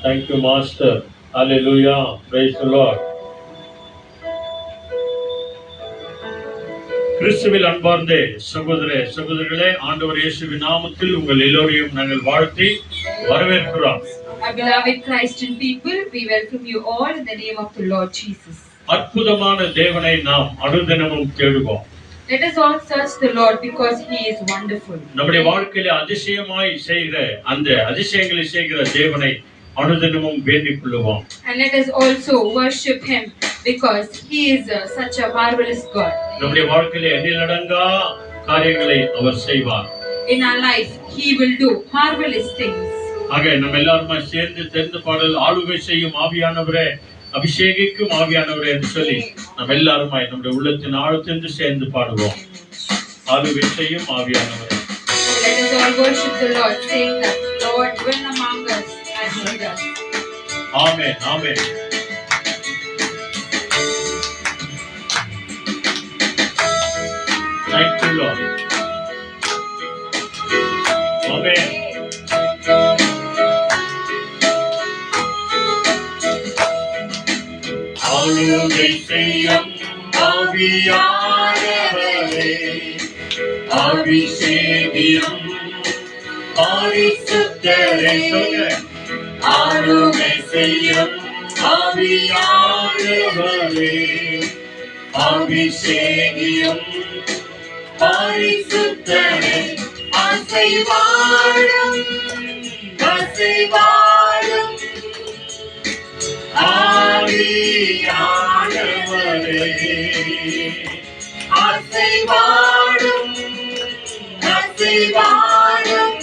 Thank you, Master. Hallelujah. Praise the Lord. கிறிஸ்துவில் அன்பார்ந்த சகோதரிகளே, ஆண்டவர் இயேசுவின் நாமத்தில் உங்கள் எல்லோரையும் நாங்கள் வாழ்த்தி வரவேற்கிறோம். Beloved Christian people, we welcome you all in the name of the Lord Jesus. அற்புதமான தேவனை நாம் அனுதினமும் தேடுவோம். Let us all search the Lord because he is wonderful. நம்முடைய வாழ்க்கையில அதிசயமாய் செய்கிற அந்த அதிசயங்களை செய்கிற தேவனை அனுதினமும் வேண்டிக் கொள்வோம். And let us also worship him because he is such a marvelous God. நம்முடைய வாழ்க்கையில எண்ணிலடங்கா காரியங்களை அவர் செய்வார். In our life he will do marvelous things. ஆக நம்ம எல்லாருமா சேர்ந்து தெரிந்து பாடல் ஆளுகை செய்யும் ஆவியானவரே, அபிஷேகிக்கும் ஆவியானவரே என்று சொல்லி நம்ம எல்லாருமாய் நம்முடைய உள்ளத்தின் ஆழத்திலிருந்து சேர்ந்து பாடுவோம். ஆளுகை செய்யும் ஆவியானவரே. Let us all worship the Lord, saying that Lord dwell among us and lead us. Amen. Amen. Thank you, Lord. Amen. ஆளுகை செய்யும் ஆவியானவரே, அபிஷேகியும் பரிசுத்தரே, ஆளுகை செய்யும் ஆவியானவரே, அபிஷேகியும் பரிசுத்தரே, அசைவாழும் அசைவாழும் ஆவியானவரே, அசைவாழும் அசைவாழும்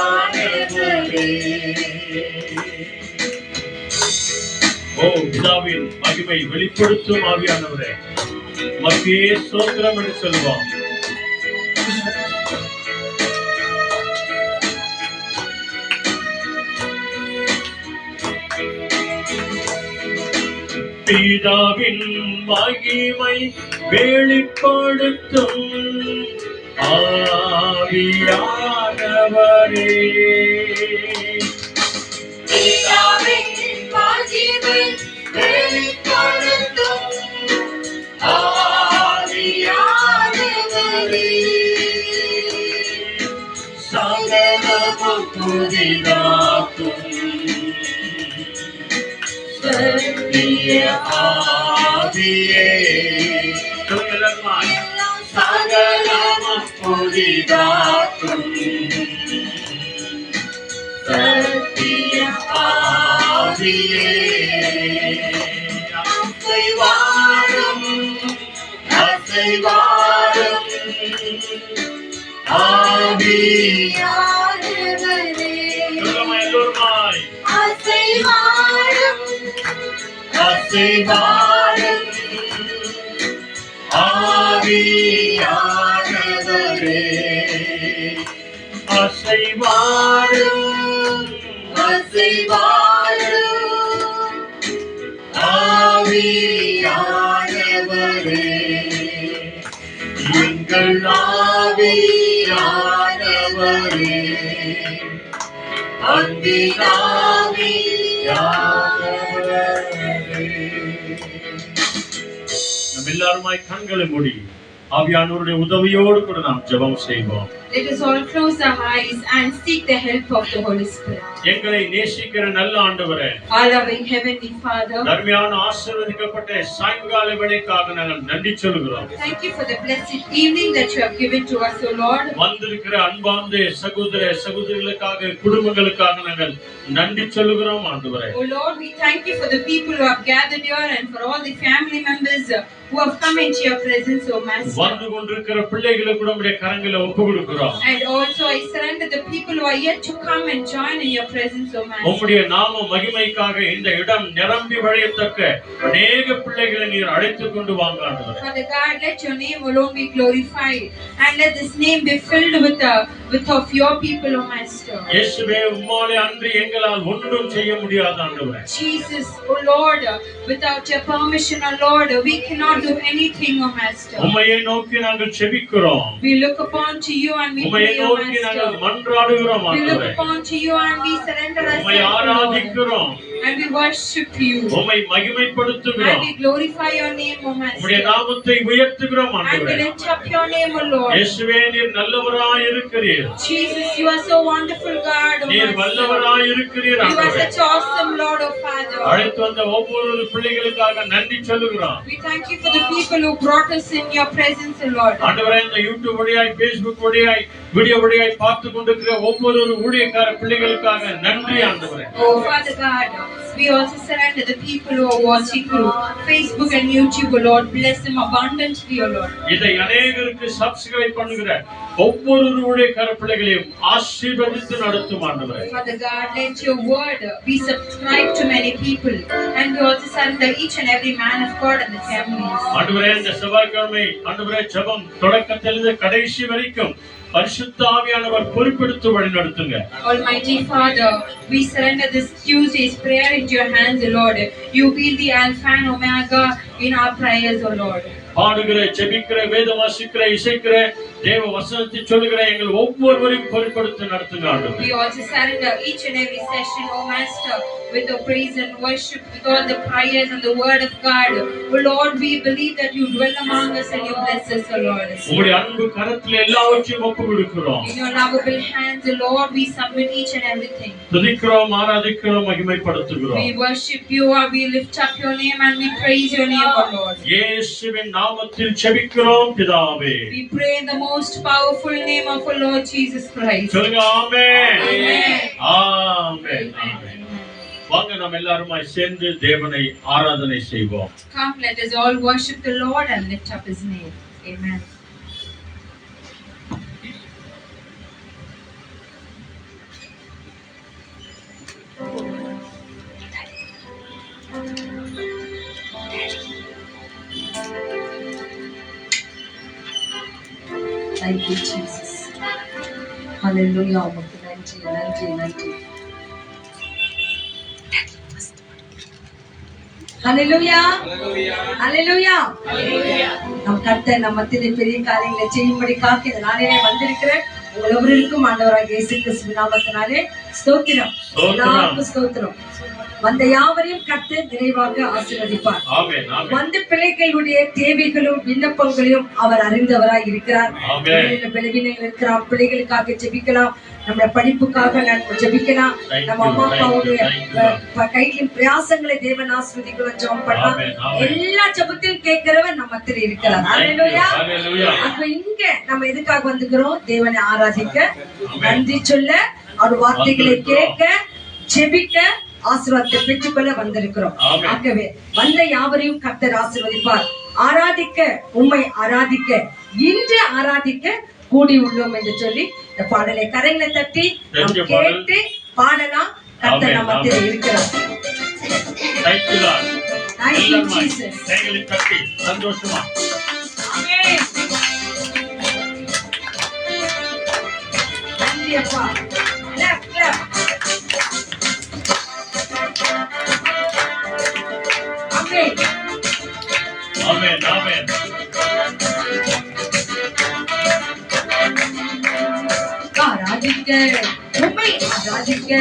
ஆவியானவரே. ஓ பிதாவின் மகிமை வெளிப்படுத்தும் ஆவியானவரே, உமக்கே ஸ்தோத்திரம் என்று சொல்வோம். பிதாவின் மகிமை வெளிப்படுத்தும் ஆவியானவரே, பிதாவின் மகிமை வெளிப்படுத்தும் ஆவியானவரே, சகலமும் புதிதாக்கும் சத்திய ஆவியே, சகலமும் புதிதாக்கும் சத்திய ஆவியே, அசைவாழும் அசைவாழும் ஆவியானவரே, எல்லோருமாய் அசைவாழும் அசைவாழும் ஆவியானவரே, அசைவாழும் அசைவாழும் ஆவியானவரே, எங்கள் ஆவியானவரே, அன்பின் ஆவியானவரே. நம்ம எல்லாருமாய் கண்களை மூடி ஆவியானவருடைய உதவியோடு கூட நாம் ஜெபம் செய்வோம். Let us all close our eyes and seek the help of the Holy Spirit. எங்களை நேசிக்கிற நல்ல ஆண்டவரே, Our loving heavenly Father, தர்மியான ஆசீர்வதிக்கப்பட்ட சாயங்கால வேளைக்காக நாங்கள் நன்றி சொல்கிறோம். thank you for the blessed evening that you have given to us, O Lord. வந்திருக்கிற அன்பார்ந்த சகோதரிகளுக்காக குடும்பங்களுக்காக நாங்கள் நன்றி சொல்கிறோம் ஆண்டவரே. O Lord, we thank you for the people who have gathered here and for all the family members who have come into your presence, O Master. வந்து கொண்டிருக்கிற பிள்ளைகளை கூட உம்முடைய கரங்களில் ஒப்புக்கொடுக்கிறோம். And also I surrender the people who are yet to come and join in your presence, O Master. உம்முடைய நாம மகிமைக்காக இந்த இடம் நிரம்பி வழியத்தக்க அநேக பிள்ளைகளை நீர் அழைத்துக் கொண்டு வாங்க ஆண்டவரே. Father God, let your name alone be glorified and let this name be filled with of your people, O Master. இயேசுவே, உம்மாலே அன்றி எங்களால் ஒன்றும் செய்ய முடியாது ஆண்டவரே. Jesus, O Lord, without your permission, O Lord, we cannot cannot do anything, O Master. உம்மையே நோக்கி நாங்கள் செபிக்கிறோம். We look upon to you and we உம்மையே pray, O நோக்கி நாங்கள் Master. மன்றாடுகிறோம் We look ஆண்டவரே. upon to you and we surrender உம்மை ourselves, Lord. ஆராதிக்கிறோம். And we worship you. உம்மை And மகிமைப்படுத்துகிறோம். we glorify your name, O உம்முடைய Master. நாமத்தை உயர்த்துகிறோம் And we ஆண்டவரே. lift up your name, O Lord. இயேசுவே நீர் நல்லவராய் இருக்கிறீர். Jesus, you are so wonderful, God, O நீர் Master. வல்லவராய் இருக்கிறீர் You are ஆண்டவரே. such awesome, Lord, O Father. அழைத்து வந்த ஒவ்வொரு பிள்ளைகளுக்காக நன்றி சொல்லுகிறோம். We thank you for the people who brought us in your presence, O Lord. ஆண்டவரே இந்த யூடியூப் வழியாய் பேஸ்புக் வழியாய் வீடியோ வழியாய் பார்த்து கொண்டிருக்கிற ஒவ்வொரு ஊழியக்கார பிள்ளைகளுக்காக நன்றி ஆண்டவரே. Oh, Father God, we also surrender the people who are watching through Facebook and YouTube, O Lord. Bless them abundantly, O Lord. இதை அநேகருக்கு சப்ஸ்கிரைப் பண்ணுகிற ஒவ்வொரு ஊழியக்கார பிள்ளைகளையும் ஆசீர்வதித்து நடத்தும் ஆண்டவரே. Father God, let your word be subscribed to many people, and we also surrender each and every man of God and the families. ஆண்டவரே இந்த செவ்வாய்க்கிழமை ஆண்டவரே ஜெபம் தொடக்கத்திலிருந்து கடைசி வரைக்கும் பரிசுத்த ஆவியானவர் பொறுப்பெடுத்து வழி நடத்துங்க. Almighty Father, we surrender this Tuesday's prayer into your hands, O Lord. You be the Alpha and Omega in our prayers, O Lord. பாடுகிற ஜெபிக்கிற வேதம் வாசிக்கிற இசைக்கிற தேவ வசனத்தை சொல்லுகிற எங்கள் ஒவ்வொருவரையும் பொறுப்பெடுத்து நடத்துங்க ஆண்டவரே. We also surrender each and every session, O Master, with the praise and worship, with all the prayers and the word of God. O Lord, we believe that you dwell among us and you bless us, O Lord. உம்முடைய அன்பு கரத்தில் எல்லாவற்றையும் ஒப்பு கொடுக்கிறோம். In your lovable hands, O Lord, we submit each and everything. துதிக்கிறோம், ஆராதிக்கிறோம், மகிமைப்படுத்துகிறோம். We worship you, we lift up your name and we praise your name, O Lord. இயேசுவின் நாமத்தில் ஜெபிக்கிறோம் பிதாவே. We pray in the most powerful name of our Lord Jesus Christ. சொல்லுங்க ஆமென். Amen. ஆமென். ஆமென். வாங்க நாம் எல்லாருமாய் சேர்ந்து தேவனை ஆராதனை செய்வோம். Come, let us all worship the Lord and lift up his name. Amen. Thank you, Jesus. Hallelujah. உமக்கு நன்றி, நன்றி, நன்றி. Hallelujah. Hallelujah. நம் கர்த்தர் நம் மத்தியிலே பெரிய காரியங்களை செய்யும்படிக்காக இந்த நாளிலே வந்திருக்கிற உங்கள் ஒவ்வொருவருக்கும் ஆண்டவராகிய இயேசு கிறிஸ்துவின் நாமத்தினாலே ஸ்தோத்திரம். எல்லாருக்கும் ஸ்தோத்திரம். வந்த யாவரையும் கர்த்தர் நிறைவாக ஆசீர்வதிப்பார். ஆமென். ஆமென். வந்த பிள்ளைகளுடைய தேவைகளும் விண்ணப்பங்களையும் அவர் அறிந்தவராய் இருக்கிறார். ஆமென். பலவீனங்கள் இருக்கிறார், பிள்ளைகளுக்காக ஜெபிக்கலாம், நம்ம படிப்புக்காக நம்ம ஜெபிக்கலாம், நம்ம அம்மா அப்பாவுடைய கைகளின் பிரயாசங்களை தேவன் ஆசீர்வதிக்க ஜெபம் பண்ணலாம். எல்லா ஜெபத்தையும் கேட்கிறவர் நம்ம மத்தியில் இருக்கிறார். ஹalleluya. அப்ப இங்க நம்ம எதுக்காக வந்துக்கிறோம்? தேவனை ஆராதிக்க, நன்றி சொல்ல, அவர் வார்த்தைகளை கேட்க, ஜெபிக்க, ஆசீர்வாதத்தை பெற்றுக்கொள்ள வந்திருக்கிறோம். ஆகவே வந்த யாவரையும் கர்த்தர் ஆசீர்வதிப்பார். ஆராதிக்க, உம்மை ஆராதிக்க, இன்று ஆராதிக்க கூடி உள்ளோம் என்று சொல்லி இந்த பாடலை கரங்களை தட்டி நாம் கேட்டு பாடலாம். கர்த்தர் நம்ம மத்தியில் இருக்கிறார். Thank you, Lord. Thank you, Jesus. கைகளை தட்டி சந்தோஷமா. ஆமென். நன்றி அப்பா. Clap, clap. ஆமென். ஆமென். ஆமென். ஆராதிக்க, உம்மை ஆராதிக்க,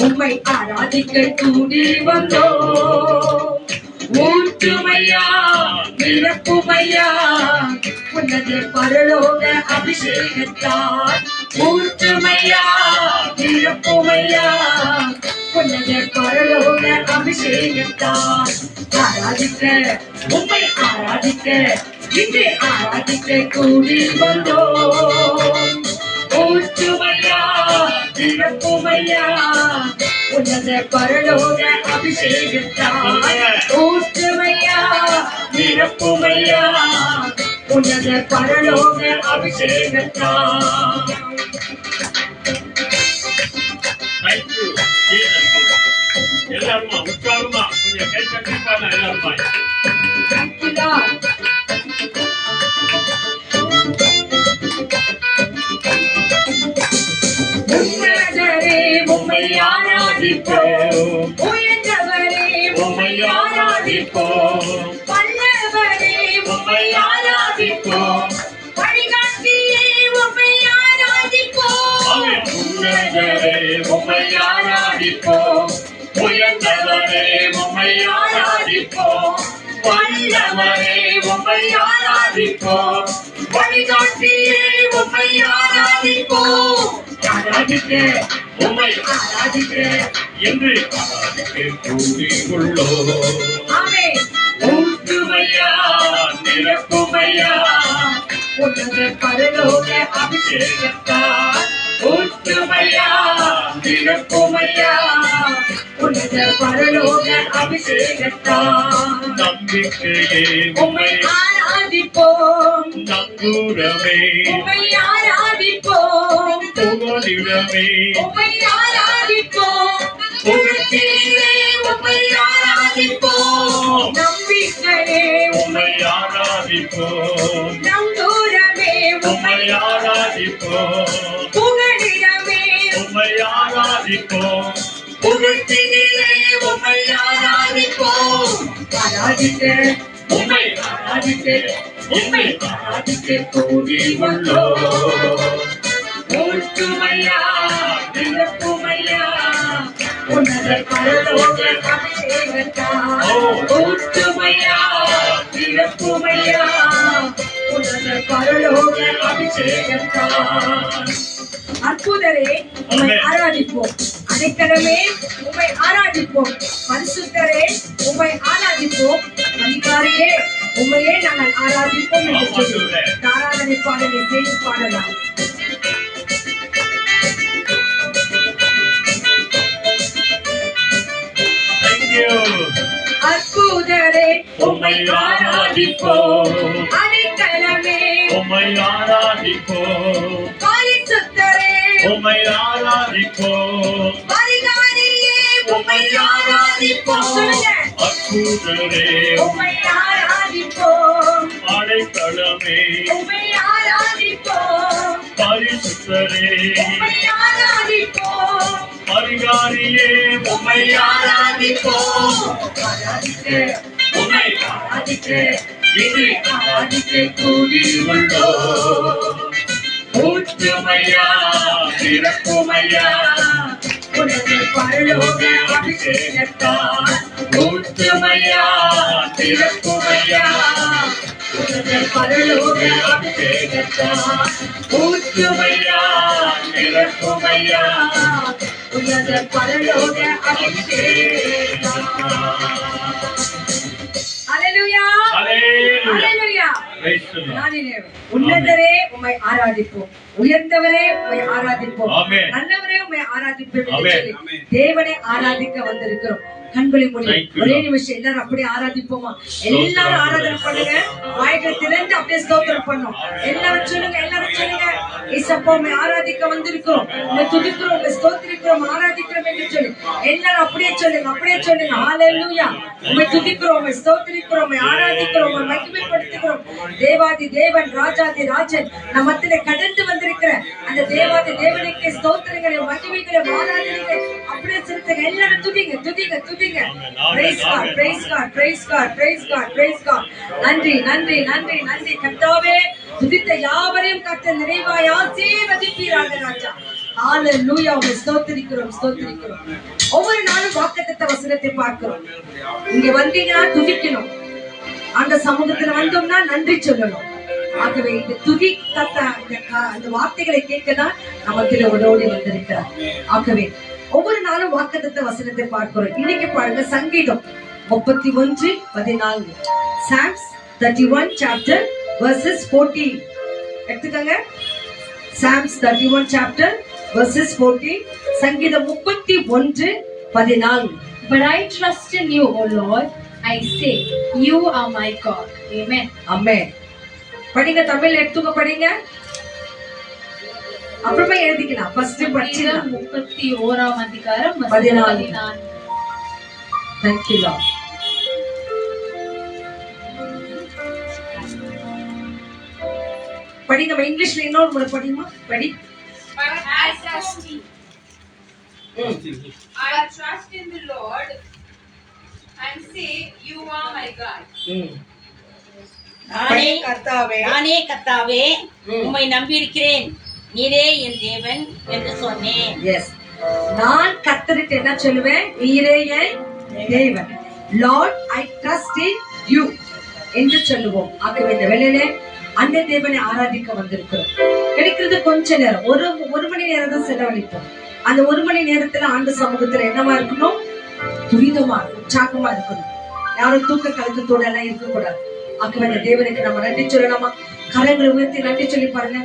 உம்மை ஆராதிக்க கூடி வந்தோம். ஊற்றுமையா, நிரப்புமையா, உன்னத பரலோக அபிஷேகத்தால். ஊற்றுமையா, நிரப்புமையா, உன்னத பரலோக அபிஷேகத்தால். ஆராதிக்க, உம்மை ஆராதிக்க, இன்று ஆராதிக்க கூடி வந்தோம். ஊற்றுமையா, நிரப்புமையா, உன்னத பரலோக அபிஷேகத்தால். ஊற்றுமையா, நிரப்புமையா, உன்னத பரலோக அபிஷேகத்தால். Thank you, Jesus. எல்லாருமா உற்சாகமா கொஞ்சம் கை தட்டி பாடலாம் எல்லாருமா. Thank you, Lord. உன்னதரே, உம்மை ஆராதிப்போம். உயர்ந்தவரே, உம்மை ஆராதிப்போம். வல்லவரே, உம்மை ஆராதிப்போம். வழிகாட்டியே உம்மை ஆராதிப்போம். ஆமென். உன்னதரே உம்மை ஆராதிப்போம். உயர்ந்தவரே உம்மை ஆராதிப்போம். வல்லவரே உம்மை ஆராதிப்போம். வழிகாட்டியே உம்மை ஆராதிப்போம். ஆராதிக்க உம்மை ஆராதிக்க என்று ஆராதிக்க கூடியுள்ளோம். ஆமென். ஊற்றுமையா நிரப்புமையா உன்னத பரலோக அபிஷேகத்தால் ஊற்றுமையா நிரப்புமையா உன்னத பரலோக அபிஷேகத்தால் நம்பிக்கையே உம்மை உம்மை ஆராதிப்போம். நங்கூரமே உம்மை ஆராதிப்போம். புகலிடமே உம்மை ஆராதிப்போம். புகழ்ச்சியே உம்மை ஆராதிப்போம். நம்பிக்கையே உம்மை ஆராதிப்போம். நங்கூரமே உம்மை ஆராதிப்போம். புகழிடமே உம்மை ஆராதிப்போம். புகழ்ச்சியிலே உம்மை ஆராதிப்போம். ஆராதிக்க உம்மை ஆராதிக்க உம்மை ஆராதிக்க கூடி உள்ளோம். ஊற்றுமையா நிரப்புமையா உன்னத பரலோக அபிஷேகத்தால் ஊற்றுமையா நிரப்புமையா உன்னத பரலோக அபிஷேகத்தால் அற்புதரே உம்மை ஆராதிப்போம். அடைக்கலமே உம்மை ஆராதிப்போம். பரிசுத்தரே உம்மை ஆராதிப்போம். அதிகாரியே உம்மையே நாங்கள் ஆராதிப்போம் என்று சொல்லி ஆராதனை பாடலை செய்து பாடலாம். Thank you. அற்புதரே உம்மை ஆராதிப்போம். அடைக்கலமே உம்மை ஆராதிப்போம். பரிசுத்தரே உம்மை ஆராதிப்போம். அதிகாரியே உம்மை ஆராதிப்போம். சொல்லுங்க. அற்புதரே உம்மை ஆராதிப்போம். அடைக்கலமே உம்மை ஆராதிப்போம். பரிசுத்தரே உம்மை ஆராதிப்போம். அதிகாரியே உம்மை ஆராதிப்போம். ஆராதிக்க உம்மை ஆராதிக்க இன்று ஆராதிக்க கூடி உள்ளோம். ஊற்றுமையா நிரப்புமையா உனது பரலோக அபிஷேகத்தால் ஊற்றுமையா நிரப்புமையா உனது பரலோக அபிஷேகத்தால் ஊற்றுமையா நிரப்புமையா உனது பரலோக அபிஷேகத்தால். அல்லேலூயா Hallelujah. Hallelujah. Praise the Lord. நானினே உன்னதரே உம்மை ஆராதிப்போம். உயர்ந்தவரே உம்மை ஆராதிப்போம். Amen. நல்லவரே உம்மை ஆராதிப்போம் என்று Amen. சொல்லி தேவனை ஆராதிக்க வந்திருக்கிறோம். கண்களை மூடி Thank you, ஒரே Lord. நிமிஷம் எல்லாரும் அப்படியே ஆராதிப்போமா? எல்லாரும் ஆராதனை பண்ணுங்க. வாய்களை திறந்து அப்படியே ஸ்தோத்திரம் பண்ணும். எல்லாரும் சொல்லுங்க, எல்லாரும் சொல்லுங்க. இயேசப்பா உம்மை ஆராதிக்க வந்திருக்கிறோம். உம்மை துதிக்கிறோம், உம்மை ஸ்தோத்திரிக்கிறோம், ஆராதிக்கிறோம் என்று சொல்லி எல்லாரும் அப்படியே சொல்லுங்க, அப்படியே சொல்லுங்க. ஹalleluya. உம்மை துதிக்கிறோம், உம்மை ஸ்தோத்திரிக்கிறோம், உம்மை ஆராதிக்கிறோம், உம்மை மகிமைப்படுத்துகிறோம். தேவாதி தேவன், ராஜாதி ராஜன் நம் மத்தியிலே கடந்து வந்திருக்கிற அந்த தேவாதி தேவனுக்கு ஸ்தோத்திரங்களை, மகிமைகளை, ஆராதனைகளை அப்படியே செலுத்துங்க. எல்லாரும் துதிங்க, துதிங்க, துதிங்க. Praise God, praise God, praise God, praise God, praise God. நன்றி, நன்றி, நன்றி, நன்றி. கர்த்தாவே, துதித்த யாவரையும் கர்த்தர் நிறைவாய் ஆசீர்வதிப்பீராக ராஜா. ஹalleluya. உம்மை ஸ்தோத்திரிக்கிறோம், ஸ்தோத்திரிக்கிறோம். ஒவ்வொரு நாளும் வாக்குத்தத்த வசனத்தை பார்க்கிறோம். இங்க வந்தீங்கன்னா துதிக்கணும். அந்த சமூகத்துல வந்தோம்னா நன்றி சொல்லணும். ஆகவே இந்த துதி தத்த அந்த வார்த்தைகளை கேட்கதான் நமக்கு ஓடி வந்திருக்கிறார். ஆகவே ஒவ்வொரு நாளும் வாக்குத்தத்த வசனத்தை பார்க்கிறோம். இன்னைக்கு பாருங்க சங்கீதம் 31:14. Psalms 31 chapter verses 14. எடுத்துக்கங்க. Psalms 31 chapter verses 14. சங்கீதம் 31:14. But I trust in you, O Lord. I say, you are my God. Amen. Amen. படிங்க, தமிழ் எடுத்துக்க படிங்க. அப்புறமா எழுதிக்கலாம். ஃபர்ஸ்ட் படிச்சிடலாம். 31ஆம் அதிகாரம் 14. 14. Thank you Lord. படிங்க. இங்கிலீஷ்ல இன்னொரு முறை படிமா. படி. But I trust in the Lord and say, you are my God. நானே கர்த்தாவே நானே கர்த்தாவே ம். உம்மை நம்பியிருக்கிறேன், நீரே என் தேவன் என்று சொன்னேன். எஸ், நான் கர்த்தருக்கு என்ன சொல்லுவேன்? நீரே என் தேவன். Lord I trust in you என்று சொல்லுவோம். ஆகவே இந்த வேளையிலே அந்த தேவனை ஆராதிக்க வந்திருக்கிறோம். கிடைக்கிறது கொஞ்ச நேரம், ஒரு மணி நேரம் தான் செலவழிப்போம். அந்த ஒரு மணி நேரத்துல ஆண்டு சமூகத்துல என்னவா இருக்கணும்? துரிதமா உற்சாகமா இருக்கணும். யாரும் தூக்க கலக்கத்தோட எல்லாம் இருக்கக்கூடாது. ஆகவே இந்த தேவனுக்கு நம்ம நன்றி சொல்லலாமா? கரங்களை உயர்த்தி நன்றி சொல்லி பாருங்க.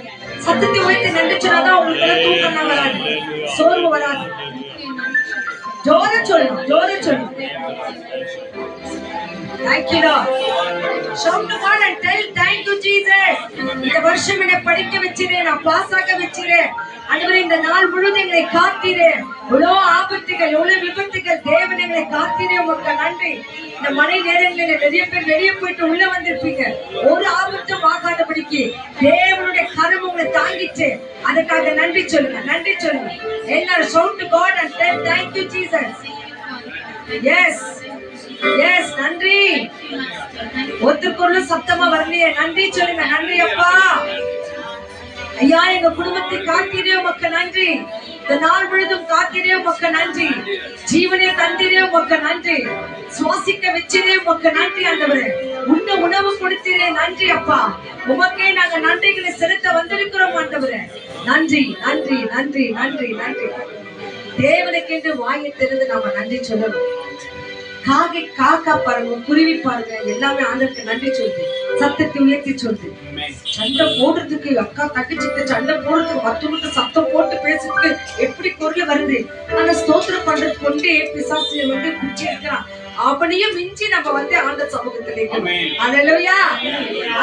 சத்தத்தை உயர்த்தி நன்றி சொன்னாதான் உங்களுக்கு எல்லாம் தூக்கம் எல்லாம் வராது, சோர்வு வராது. ஜோர சொல்லணும், ஜோர சொல்லணும். Thank you Lord. Shout to God and tell thank you Jesus. இந்த வருஷம் என்னை படிக்க வச்சிரே, நான் பாஸ் ஆக வச்சிரே. ஆண்டவரே, இந்த நாள் முழுவதும் எங்களை காத்தீரே. எவ்வளோ ஆபத்துகள், எவ்வளவு விபத்துகள், தேவன் எங்களை காத்தீரே. உங்களுக்கு நன்றி. இந்த மழை நேரங்களில் நிறைய பேர் வெளியே போயிட்டு உள்ள வந்திருப்பீங்க. ஒரு ஆபத்தும் ஆகாதபடிக்கு தேவனுடைய கரம் உங்களை தாங்கிச்சு. அதுக்காக நன்றி சொல்லுங்க, நன்றி சொல்லுங்க. எல்லாரும் shout to God and tell thank you Jesus. Yes. Yes, நன்றி. ஒருத்தருக்குள்ள சத்தமா வரலையே, நன்றி சொல்லுங்க. நன்றி அப்பா. ஐயா, எங்க குடும்பத்தை காத்தீரே, உமக்கு நன்றி. இந்த நாள் முழுதும் காத்தீரே, உமக்கு நன்றி. ஜீவனே தந்தீரே, உமக்கு நன்றி. சுவாசிக்க வச்சிரே, உமக்கு நன்றி. ஆண்டவரே, உண்ண உணவு கொடுத்தீரே, நன்றி அப்பா. உமக்கே நாங்க நன்றிகளை செலுத்த வந்திருக்கிறோம் ஆண்டவரே. நன்றி, நன்றி, நன்றி, நன்றி, நன்றி. தேவனுக்கு என்று வாயை திறந்து நாம நன்றி சொல்லணும். காக்கா பாருங்க, குருவி பாருங்க, எல்லாமே ஆண்டவருக்கு நன்றி சொல்லுது. சத்தத்தை உயர்த்தி சொல்லுது. சண்டை போடுறதுக்கு, அக்கா தங்கச்சிக்கு சண்டை போடுறதுக்கு, மற்றவங்களுக்கு சத்தம் போட்டு பேசுறதுக்கு எப்படி குரல் வருது. ஆனா ஸ்தோத்திரம் பண்றது கொண்டே பிசாசு பிடிச்சி இருக்கிறான். அவனையும் மிஞ்சி நம்ம ஆண்ட சமூகத்திலே அல்லேலூயா.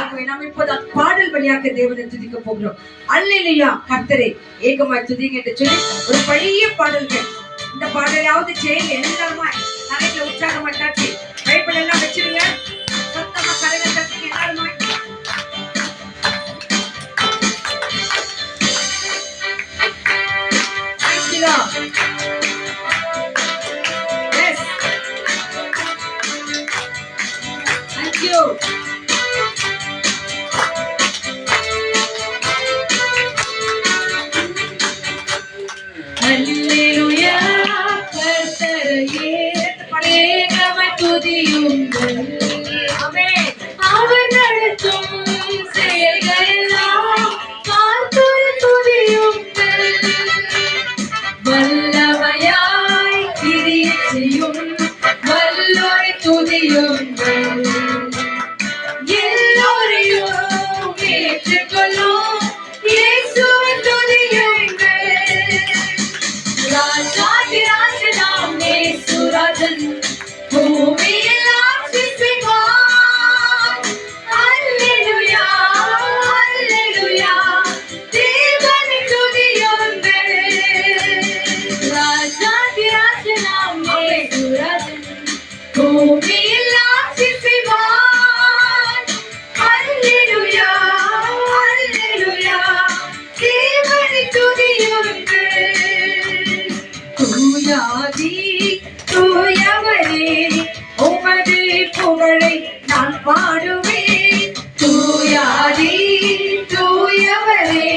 ஆகவே நம்ம இப்போது பாடல் வழியாக தேவனை துதிக்க போகிறோம். அல்லேலூயா. கர்த்தரே ஏகமாய் துதிங்க என்று சொல்லி ஒரு பழைய பாடல்கள். இந்த பாடலையாவது செய்யுங்க. எல்லாருமா தலையில உற்சாகமா தட்டி பைபிள் எல்லாம் வச்சிருங்க. சத்தமா கரையில தட்டுங்க எல்லாருமா. Yes. Thank you. Hallelujah. கர்த்தரையே ஏகமாய் துதியுங்கள். ஆமென். அவர் நடத்தும் செயல்களெல்லாம் பார்த்து துதியுங்கள். வல்லமையாய் கிரியைச் செய்யும் வல்லோரை துதியுங்கள். எல்லோரையும் ஏற்றுக்கொள்ளும் இயேசுவை துதியுங்கள். ராஜாதி ராஜனாம் இயேசுராஜன் பூமியில் ஆட்சி செய்வார். அல்லேலூயா, அல்லேலூயா. தேவனை துதியுங்கள். ராஜாதி ராஜனாம் இயேசுராஜன் பூமியில் ஆட்சி செய்வார். அல்லேலூயா, அல்லேலூயா. தேவனை துதியுங்கள். தூயாதி தூயவரே, உமது புகழை நான் பாடுவேன். தூயாதி தூயவரே,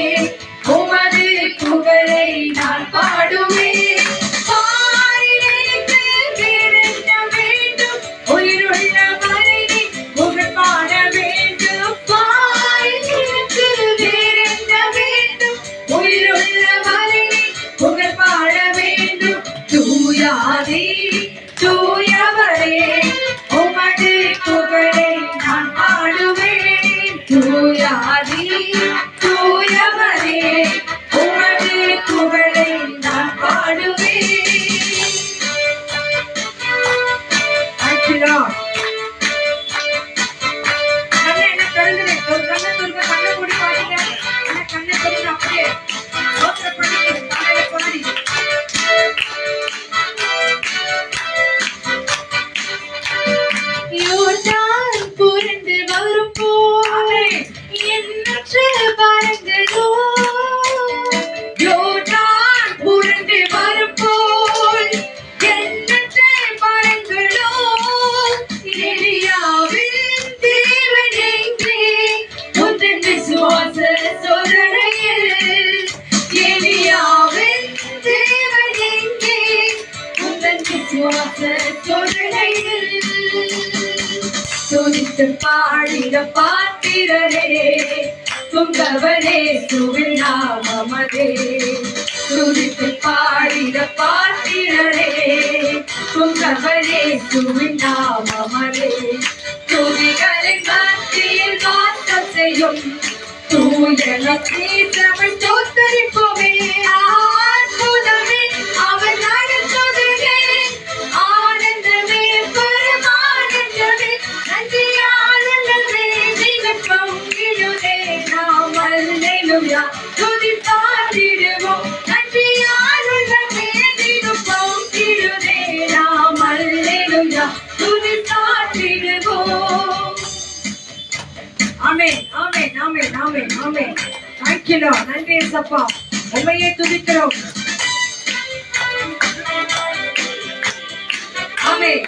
உமது புகழை நான் பாடுவேன். பாரினைக்கு வேறென்ன வேண்டும்? உயிருள்ள மனிதனை புகழ் பாட வேண்டும். பாரினைக்கு வேறென்ன வேண்டும்? உயிருள்ள மனிதனை புகழ் பாட வேண்டும். தூயாதி தூயவரே, உமது புகழை நான் பாடுவேன். தூயாதி தூயவரே, உமது புகழை நான் பாடுவேன். Thank you Lord. கண்ணை என்ன திறந்துடு. ஒரு கண்ணை திறந்து கண்ணை மூடி பாருங்க. கண்ணை திறந்து அப்படியே ஸ்தோத்திரம் பண்ணுங்க. கண்ணை பாடி சோதனையில் துதித்து பாடிட பாத்திரரே துங்கவரே சுவில் நாமமதே துதித்து பாடிட பாத்திரரே துங்கவரே சுவில் நாமமதே துதிகளின் மத்தியில் வாசம் செய்யும் தூயன தீர்த்தவன் தோத்தரிப்போமே அற்புதமே அவன் நடத்துவதே ஆனந்தமே பரமானந்தமே நன்றியானந்தமே நீங்கள் பங்கிடுதே நாம் அல்லேலூயா துதி பாடிடுவோம் நன்றியானந்தமே நீங்கள் பங்கிடுதே நாம் அல்லேலூயா துதி பாடிடுவோம். ஆமென் ஆமென் ஆமென் ஆமென் ஆமென். Thank you Lord. நன்றி இயேசப்பா. உம்மையே துதிக்கிறோம். ஆமென்.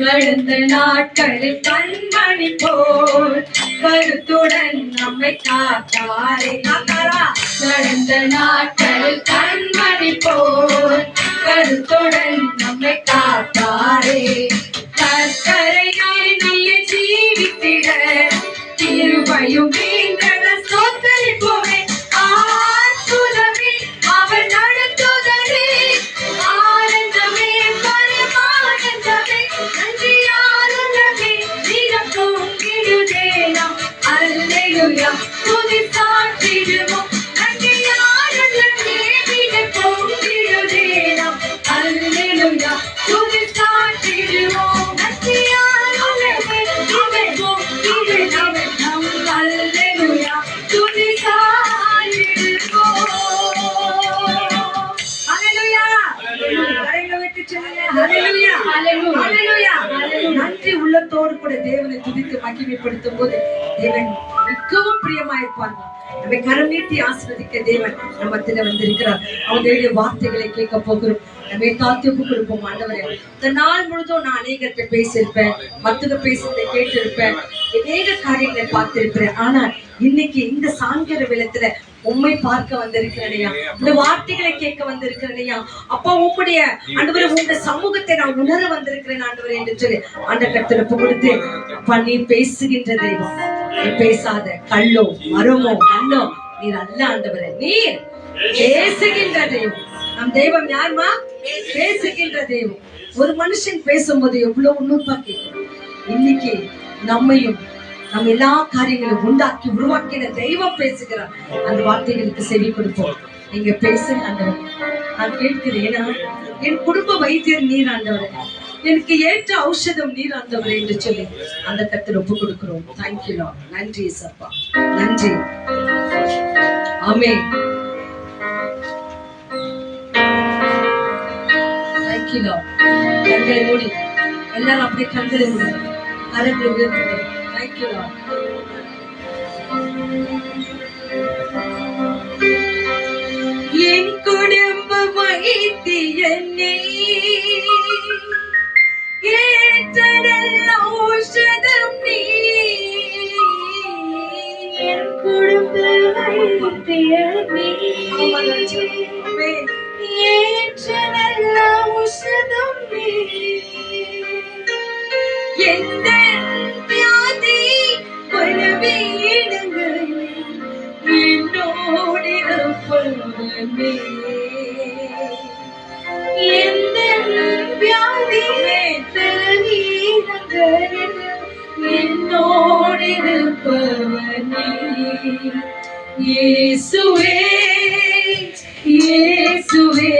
கடந்த நாட்களில் கண்மணி போல் கருத்துடன் நம்மை காத்தாரே காத்தாரா. கடந்த நாட்களில் கண்மணி போல் கருத்துடன் நம்மை காத்தாரே கர்த்தரையாய் நம்மை ஜீவித்திட கிருபையும் வீண்டட ஸ்தோத்திரிப்போமே அற்புதமே அவர் நடத்துதலே ஆனந்தமே பரமானந்தமே நன்றியானந்தமே நீரம் பொங்கிடுதே நாம் அல்லேலூயா துதி சாற்றிடுவோம் நன்றியானந்தமே நீரம் பொங்கிடுதே நாம் அல்லேலூயா துதி சாற்றிடுவோம் நன்றியானந்தமே நீரம் பொங்கிடுதே நாம் அல்லேலூயா துதி சாற்றிடுவோம். ஹalleluya கரங்களை வெட்டி சொல்லுங்க ஹalleluya ஹalleluya ஹalleluya. நன்றி உள்ளத்தோடு கூட தேவனை துதித்து மகிமைப்படுத்தும் போது தேவன் மிகவும் பிரியமாயிருப்பாங்க. நம்மை கரம் நீட்டி ஆசீர்வதிக்க தேவன் நம்ம மத்தியில வந்திருக்கிறார். அவருடைய வார்த்தைகளை கேட்க போகிறோம். நம்மை தாழ்த்தி ஒப்பு கொடுப்போம். ஆண்டவரே இந்த நாள் முழுதும் நான் அநேகத்தை பேசியிருப்பேன், மத்தவங்க பேசுறதை கேட்டிருப்பேன், அநேக காரியங்களை பார்த்திருக்கிறேன். ஆனா இன்னைக்கு இந்த சாயங்கால வேளையில உம்மை பார்க்க வந்திருக்கிறேனையா, இந்த வார்த்தைகளை கேட்க வந்திருக்கிறேனையா அப்பா, உம்முடைய ஆண்டவரே உங்களுடைய சமூகத்தை நான் உணர வந்திருக்கிறேன் ஆண்டவரே என்று சொல்லி ஆண்ட கர்த்தரை கொடுத்து அப்பா, நீ பேசுகின்ற தெய்வம், நீ பேசாத கல்லோ மரமோ கல்லோ நீர் அல்ல ஆண்டவரே, நீர் பேசுகின்ற தெய்வம். நம் தெய்வம் யாருமா? பேசுகின்ற தெய்வம். ஒரு மனுஷன் பேசும்போது எவ்வளவு உன்னுப்பா கேட்கும். இன்னைக்கு நம்மையும் நம்ம எல்லா காரியங்களும் உண்டாக்கி உருவாக்கின தெய்வம் பேசுகிறார். அந்த வார்த்தைகளுக்கு செவி கொடுப்போம். நீங்க பேசுங்க ஆண்டவரே, நான் கேட்கிறேன். ஏன்னா என் குடும்ப வைத்தியர் நீர் ஆண்டவரே, எனக்கு ஏற்ற ஔஷதம் நீர் ஆண்டவரே என்று சொல்லி அந்த கர்த்தரை ஒப்பு கொடுக்கிறோம். Thank you Lord. நன்றி சப்பா, நன்றி. ஆமென். Thank you Lord. கண்களை மூடி எல்லாரும் அப்படியே கண்களை மூடி கரங்களை உயர்த்துங்க. Thank you Lord. என் குடும்ப வைத்தியனே, ஏற்றதல்ல ஔஷதம் நீ, என் குடும்ப வைத்தியனே, ஏற்றதல்ல ஔஷதம் நீ, எந்த வியாதி பலவீனங்கள் என்னோடு இருப்பவனே, எந்த வியாதி பலவீனங்கள் என்னோடு இருப்பவனே, இயேசுவே இயேசுவே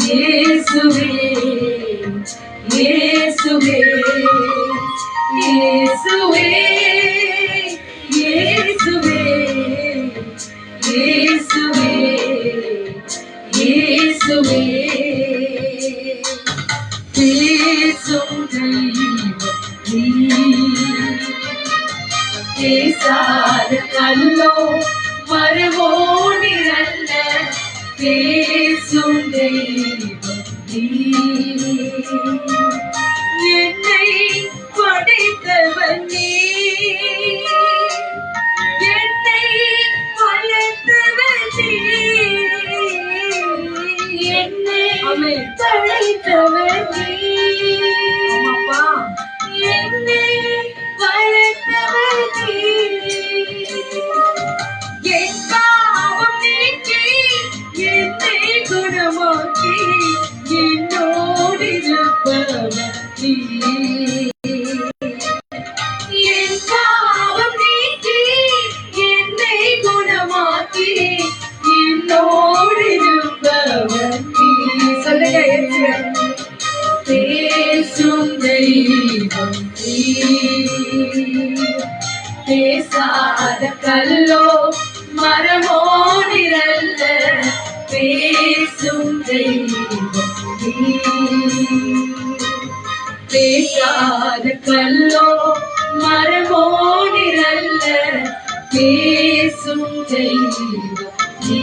இயேசுவே இயேசுவே இயேசுவே இயேசுவே இயேசுவே இயேசுவே பேசும் தெய்வம் நீ, பேசாத கல்லோ மரமோ நிரல்ல, பேசும் தெய்வம் நீ, என்னை படைத்தவன் நீ, என் பாவம் நீக்கி என்னை குணமாக்கி என்னோடு இருப்பவர் நீ. சொல்லுங்க இயேசுவே. பேசும் தெய்வம் நீ. பேசாத கல்லோ மரமோ நிரல்ல பேசும் தெய்வம் நீ. பேசாத கல்லோ மரமோ நிரல்ல பேசும் தெய்வம் நீ.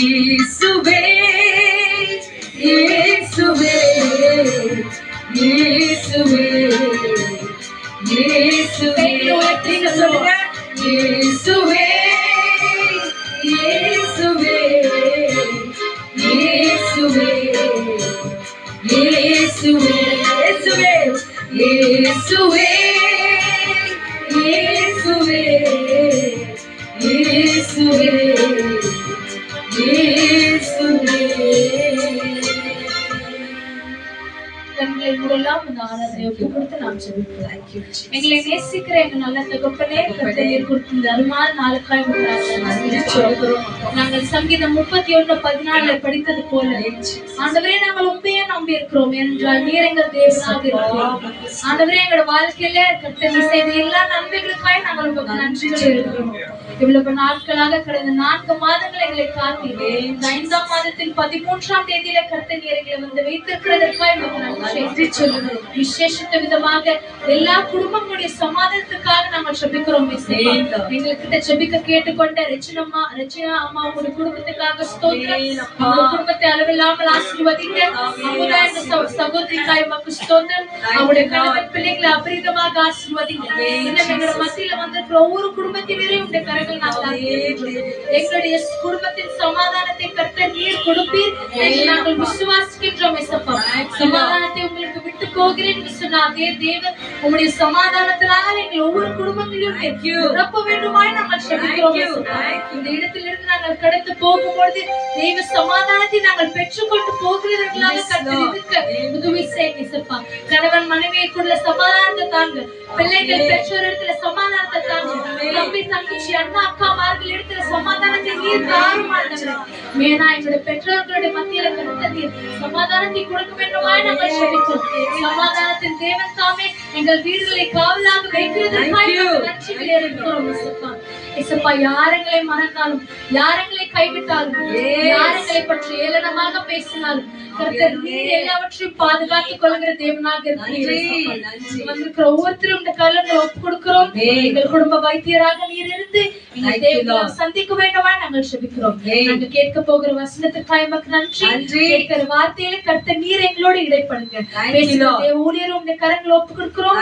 இயேசுவே இயேசுவே இயேசுவே இயேசுவே. நீங்க சொல்லுங்க. இயேசுவே இயேசுவே இயேசுவே இயேசுவே இயேசுவே இயேசுவே இயேசுவே இயேசுவே. கண்களை மூடலாம். இந்த ஆராதனை ஒப்பு கொடுத்து நாம் ஜெபிப்போம். எங்களை நேசிக்கிற எங்க நல்ல தகப்பனே, கர்த்தர் நீர் கொடுத்த இந்த அருமையான நாளுக்காய் நன்றி சொல்கிறோம். நாங்கள் சங்கீதம் 31:14 படித்தது போல ஆண்டவரே நாங்கள் உண்மையே நம்பி இருக்கிறோம் என்றால் நீர் எங்கள் தேவனாக இருக்கிறோம். ஆண்டவரே எங்களோட வாழ்க்கையில கர்த்தர் நீர் செய்த எல்லா நன்மைகளுக்காய் நாங்கள் உங்களுக்கு நன்றிகள் இருக்கிறோம். இவ்வளவு நாட்களாக கடந்த 4 மாதங்கள் எங்களை காத்தி இந்த 5ஆம் மாதத்தில் 13ஆம் தேதியில கர்த்தர் நீர் எங்களை வந்து வைத்திருக்கிறதற்காக உங்களுக்கு நன்றி சொல்லுகிறோம். விசேஷித்த விதமாக எல்லா குடும்பங்களுடைய சமாதானத்துக்காக நாங்கள் ஜெபிக்கிறோம். எங்ககிட்ட ஜெபிக்க கேட்டுக்கொண்ட ரெச்சினா அம்மா உங்களுடைய குடும்பத்துக்காக ஸ்தோத்திரம். அவங்க குடும்பத்தை அளவில்லாமல் ஆசீர்வதிங்க. அமுதா என்ற சகோதரிக்காய் உமக்கு ஸ்தோத்திரம். அவருடைய கணவன் பிள்ளைகளை அபரிதமாக ஆசீர்வதிங்க. இன்னும் எங்களோட மத்தியில வந்திருக்கிற ஒவ்வொரு குடும்பத்தினரையும் உடைய கரங்கள் எங்களுடைய குடும்பத்தின் சமாதானத்தை கர்த்தர் நீர் கொடுப்பீர் என்று நாங்கள் விசுவாசிக்கின்றோம். சமாதானத்தை உங்களுக்கு விட்டு போகிறேன் என்று சொன்ன அதே தேவன் உங்களுடைய சமாதானத்தினால எங்கள் ஒவ்வொரு குடும்பத்திலும் நிரப்ப வேண்டுமாய் நாங்கள் ஜெபிக்கிறோம். இந்த இடத்திலிருந்து நாங்கள் கடந்து போகும்பொழுது தெய்வ சமாதானத்தை நாங்கள் பெற்றுக்கொண்டு போகிறவர்களாக கர்த்தர் இருக்க உதவி செய்யுங்க. கணவன் மனைவிக்குள்ள சமாதானத்தை தாங்க. பிள்ளைகள் பெற்றோர் இடத்துல சமாதானத்தை தாங்க. தம்பி தங்கச்சி அண்ணா அக்காமார்கள் இடத்துல சமாதானத்தை நீர் தாருமானவரே. மேனா எங்களுடைய பெற்றோர்களுடைய மத்தியில கர்த்தர் நீர் சமாதானத்தை கொடுக்க வேண்டுமாய் நாங்கள் ஜெபிக்கிறோம். சமாதானத்தின் தேவன் தாமே எங்கள் வீடுகளை காவலாக வைக்கிறதற்காக நன்றிகளை இருக்கிறோம். இசப்பா யாரங்களை மறந்தாலும் யாரங்களை கைவிட்டாலும் யாரங்களை பற்றி ஏளனமாக பேசினாலும் கர்த்தர் நீர் எல்லாவற்றையும் பாதுகாத்துக் கொள்கிற தேவனாக இருக்கிற ஒவ்வொருத்தரும் இந்த காலங்களை ஒப்பு கொடுக்கிறோம். எங்கள் குடும்ப வைத்தியராக நீர் இருந்து எங்கள் தேவனை சந்திக்க வேண்டுமா நாங்கள் ஜெபிக்கிறோம். நாங்கள் கேட்க போகிற வசனத்துக்காக எமக்கு நன்றி. கேட்கிற வார்த்தையில கர்த்தர் நீர் எங்களோடு இடைப்படுங்க. ஊழியர் உடைய கரங்களை ஒப்பு கொடுக்கிறோம்.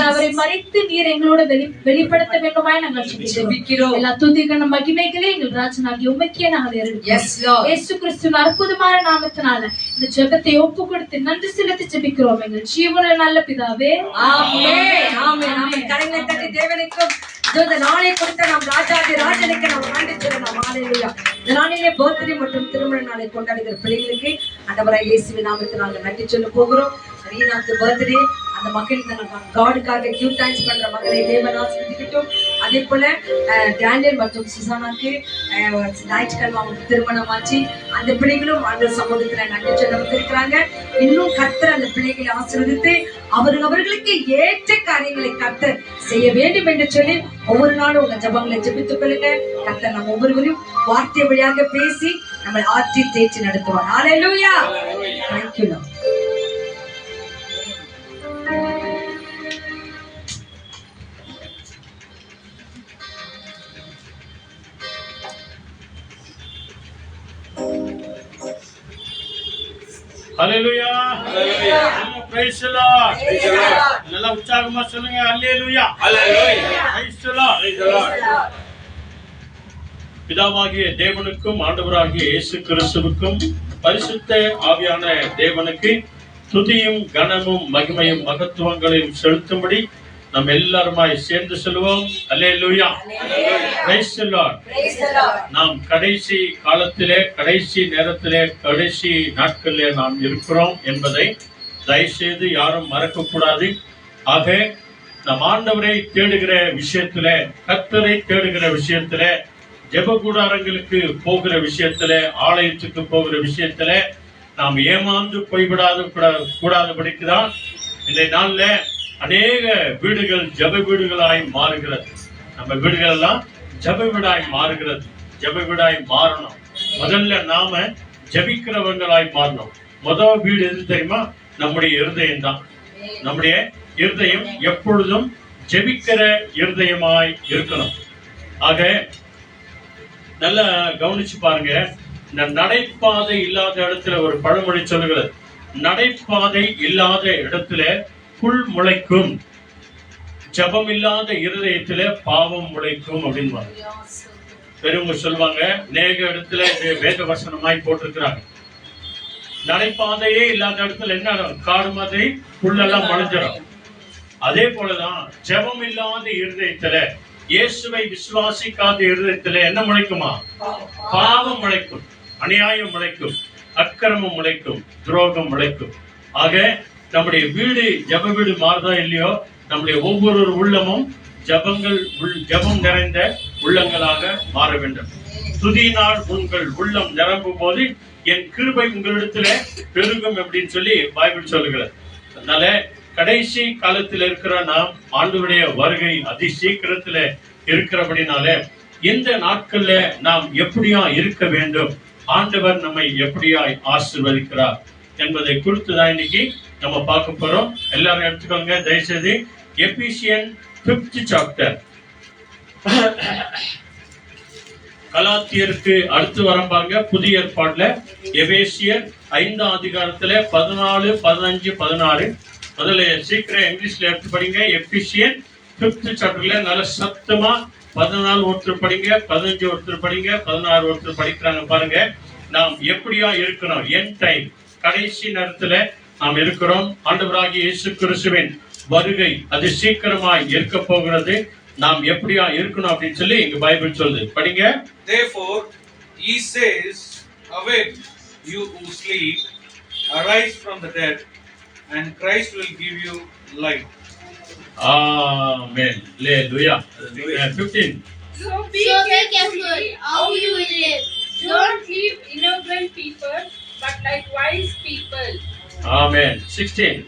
அவரை மறைத்து நீர் எங்களோட வெளிப்படுத்த வேண்டுமாய் நாங்கள் ஜெபிக்கிறோம். எல்லா துதிகன மகிமைகளே எங்கள் ராஜனாகிய உமக்கே நாங்கள் ஏறெடுக்கிறோம். இயேசு கிறிஸ்துவின் அற்புதமான நாமத்தினால இந்த ஜெபத்தை ஒப்பு கொடுத்து நன்றி செலுத்தி ஜெபிக்கிறோம் எங்கள் ஜீவனுள்ள நல்ல பிதாவே. ஆமென் ஆமென் ஆமென். கரங்களை தட்டி தேவனுக்கும் இந்த நாளை கொடுத்த நாம் ராஜாதி ராஜனுக்கு நாம் நன்றி சொல்லலாம். ஹல்லேலூயா. இந்த நாளிலே பர்த்டே மற்றும் திருமண நாளை கொண்டாடுகிற பிள்ளைகளுக்கு ஆண்டவராகிய இயேசுவின் நாமத்தில் நாங்கள் நன்றி சொல்ல போகிறோம். ரீனாக்கு பர்த்டே அந்த மக்களுக்கு காடுக்காக கியூ டான்ஸ் பண்ற மக்களை தேவன் ஆசீர்வதிக்கட்டும். அதே போல டேனியல் மற்றும் சுசானாக்கு ஞாயிற்றுக்கிழமை அவங்களுக்கு திருமணம் ஆச்சு. அந்த பிள்ளைகளும் அந்த சமூகத்துல நன்றி சொல்ல வந்திருக்கிறாங்க. இன்னும் கர்த்தர் அந்த பிள்ளைகளை ஆசீர்வதித்து அவர்களுக்கு ஏற்ற காரியங்களை கர்த்தர் செய்ய வேண்டும் என்று சொல்லி ஒவ்வொரு நாளும் உங்க ஜெபங்களை ஜெபித்துக் கொள்ளுங்க. கர்த்தர் நம்ம ஒவ்வொருவரையும் வார்த்தை வழியாக பேசி நம்ம ஆற்றி தேய்ச்சி நடத்துவார். Hallelujah. Thank you Lord. Hallelujah. Hallelujah. Praise the Lord. Praise the Lord. நல்லா உற்சாகமா சொல்லுங்க. Hallelujah. Hallelujah. Praise the Lord. Praise the Lord. பிதாவாகிய தேவனுக்கும் ஆண்டவராகிய இயேசு கிறிஸ்துவுக்கும் பரிசுத்த ஆவியான தேவனுக்கு துதியும் கனமும் மகிமையும் மகத்துவங்களையும் செலுத்தும்படி நம்ம எல்லாருமாய் சேர்ந்து சொல்லுவோம். அல்லேலூயா. Praise the Lord. நாம் கடைசி காலத்திலே, கடைசி நேரத்திலே, கடைசி நாட்களிலே நாம் இருக்கிறோம் என்பதை தயவுசெய்து யாரும் மறக்க கூடாது. ஆக நம் ஆண்டவரை தேடுகிற விஷயத்துல, கர்த்தரை தேடுகிற விஷயத்துல, ஜெப கூடாரங்களுக்கு போகிற விஷயத்துல, ஆலயத்துக்கு போகிற விஷயத்துல நாம் ஏமாந்து கூடாதபடிக்குதான் இன்றைய நாள்ல அநேக வீடுகள் ஜெப வீடுகளாய் மாறுகிறது. நம்ம வீடுகள் எல்லாம் ஜெப வீடாய் மாறுகிறது. ஜெப வீடாய் மாறணும். முதல்ல நாம ஜெபிக்கிறவங்களாய் மாறணும். முதல் வீடு எது தெரியுமா? நம்முடைய இருதயம் தான். நம்முடைய இருதயம் எப்பொழுதும் ஜெபிக்கிற இருதயமாய் இருக்கணும். ஆக நல்லா கவனிச்சு பாருங்க. இந்த நடைபாதை இல்லாத இடத்துல ஒரு பழமொழி சொல்லுகிறது, நடைபாதை இல்லாத இடத்துல புல் முளைக்கும், ஜபம் இல்லாத இருதயத்துல பாவம் முளைக்கும் அப்படின்னு பெரியவங்க சொல்லுவாங்க. அநேக இடத்துல வேத வசனமாய் போட்டிருக்கிறாங்க. நடைபாதையே இல்லாத இடத்துல என்ன காடு மாதிரி புல்லெல்லாம் முளைஞ்சிடும். அதே போலதான் ஜெபம் இல்லாத இருதயத்துல, இயேசுவை விசுவாசிக்காத இருதயத்துல என்ன முளைக்குமா? பாவம் முளைக்கும், அநியாயம் முளைக்கும், அக்கிரமம் முளைக்கும், துரோகம் முளைக்கும். ஆக நம்முடைய வீடு ஜெப வீடு மாறுதா இல்லையோ, நம்முடைய ஒவ்வொரு உள்ளமும் ஜெபம் நிறைந்த உள்ளங்களாக மாற வேண்டும். துதியினால் உங்கள் உள்ளம் நிரம்பும் போது என் கிருபை உங்களிடத்துல பெருகும் அப்படின்னு சொல்லி பைபிள் சொல்லுகிறது. அதனால கடைசி காலத்தில் இருக்கிற நாம் ஆண்டவருடைய வருகை அதி சீக்கிரத்துல இருக்கிறபடினால இந்த நாட்கள்ல நாம் எப்படியா இருக்க வேண்டும், ஆண்டவர் நம்மை எப்படியா ஆசீர்வதிக்கிறார் என்பதை குறித்துதான் இன்னைக்கு நம்ம பார்க்க போறோம். எல்லாரும் எடுத்துக்கோங்க தயவுசெய்து. எபிசியன் 5th chapter. கலாத்தியருக்கு அடுத்து வரம் பாருங்க. புதிய ஏற்பாடுல எபேசியர் 5ஆம் அதிகாரத்துல 14, 15, 16. முதல்ல சீக்கிரம் இங்கிலீஷ்ல எடுத்து படிங்க. எபிசியன் 5th chapterல நல்ல சத்தமா 14 ஒருத்தர் படிங்க, 15 ஒருத்தர் படிங்க, 16 ஒருத்தர் படிக்கிறாங்க பாருங்க. நாம் எப்படியா இருக்கிறோம்? என் டைம், கடைசி நேரத்துல நாம் இருக்கிறோம். ஆண்டவராகிய இயேசு கிறிஸ்துவின் வருகை அது சீக்கிரமாய் இருக்க போகிறது. நாம் எப்படியா இருக்கணும் அப்படின்னு சொல்லி இங்க பைபிள் சொல்லுது. படிங்க. Therefore he says, awake you who sleep, arise from the dead, and Christ will give you light. Amen. Hallelujah. 15. So be careful how you live. Don't live ignorant people, but like wise people. Amen. 16.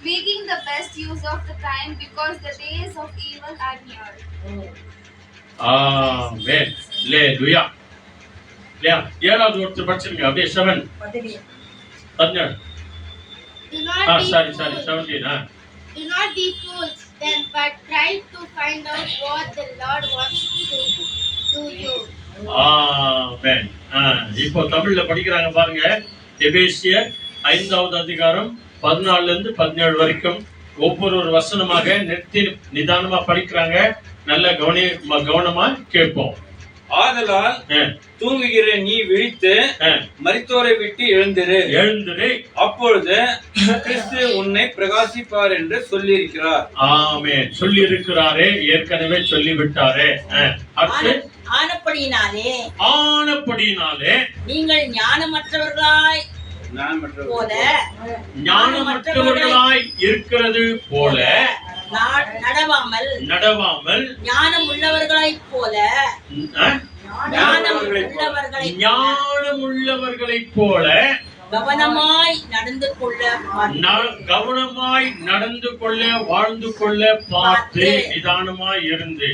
Making the best use of the time because the days of evil are near. Amen. Hallelujah. ஏழாவது ஒருத்தர் படிச்சிருங்க அப்படியே. 7 17. Do not be 17. Do not be fools then, but try to find out what the Lord wants to do you. Amen. இப்போ தமிழ்ல படிக்கிறாங்க பாருங்க. எபேசியர் 5வது அதிகாரம் 14 இருந்து 17 வரைக்கும் ஒவ்வொரு வசனமாக நிறுத்தி நிதானமா படிக்கிறாங்க. நல்ல கவனமா கேட்போம். ஆதலால் தூங்குகிற நீ விழித்து மரித்தோரை விட்டு எழுந்திரு, அப்பொழுது கிறிஸ்து உன்னை பிரகாசிப்பார் என்று சொல்லி இருக்கிறார். ஆமென். சொல்லி இருக்கிறாரே, ஏற்கனவே சொல்லி விட்டாரே. ஆனபடியினாலே நீங்கள் ஞானமற்றவர்களாய் இருக்கிறது போல நடவாமல் ஞானம் உள்ளவர்களைப் போல கவனமாய் நடந்து கொள்ள வாழ்ந்து கொள்ள பார்த்து நிதானமாய் இருந்து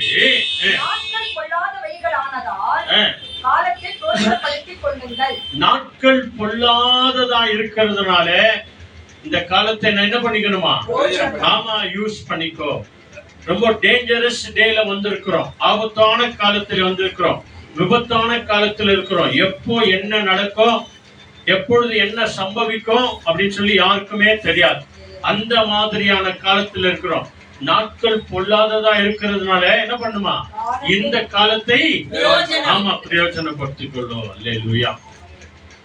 நாட்கள் பொல்லாததா இருக்கிறதுனால இந்த காலத்தை என்ன பண்ணிக்கணுமா? நாம யூஸ் பண்ணிக்கோ. ரொம்ப டேஞ்சரஸ் டேல வந்திருக்கிறோம். ஆபத்தான காலத்துல வந்திருக்கிறோம். விபத்தான காலத்துல இருக்கிறோம். எப்போ என்ன நடக்கும், எப்பொழுது என்ன சம்பவிக்கும் அப்படின்னு சொல்லி யாருக்குமே தெரியாது. அந்த மாதிரியான காலத்துல இருக்கிறோம். நாட்கள் பொல்லாததா இருக்கிறதுனால என்ன பண்ணுமா? இந்த காலத்தை நாம பிரயோஜனப்படுத்திக் கொள்ளும். அல்லேலூயா.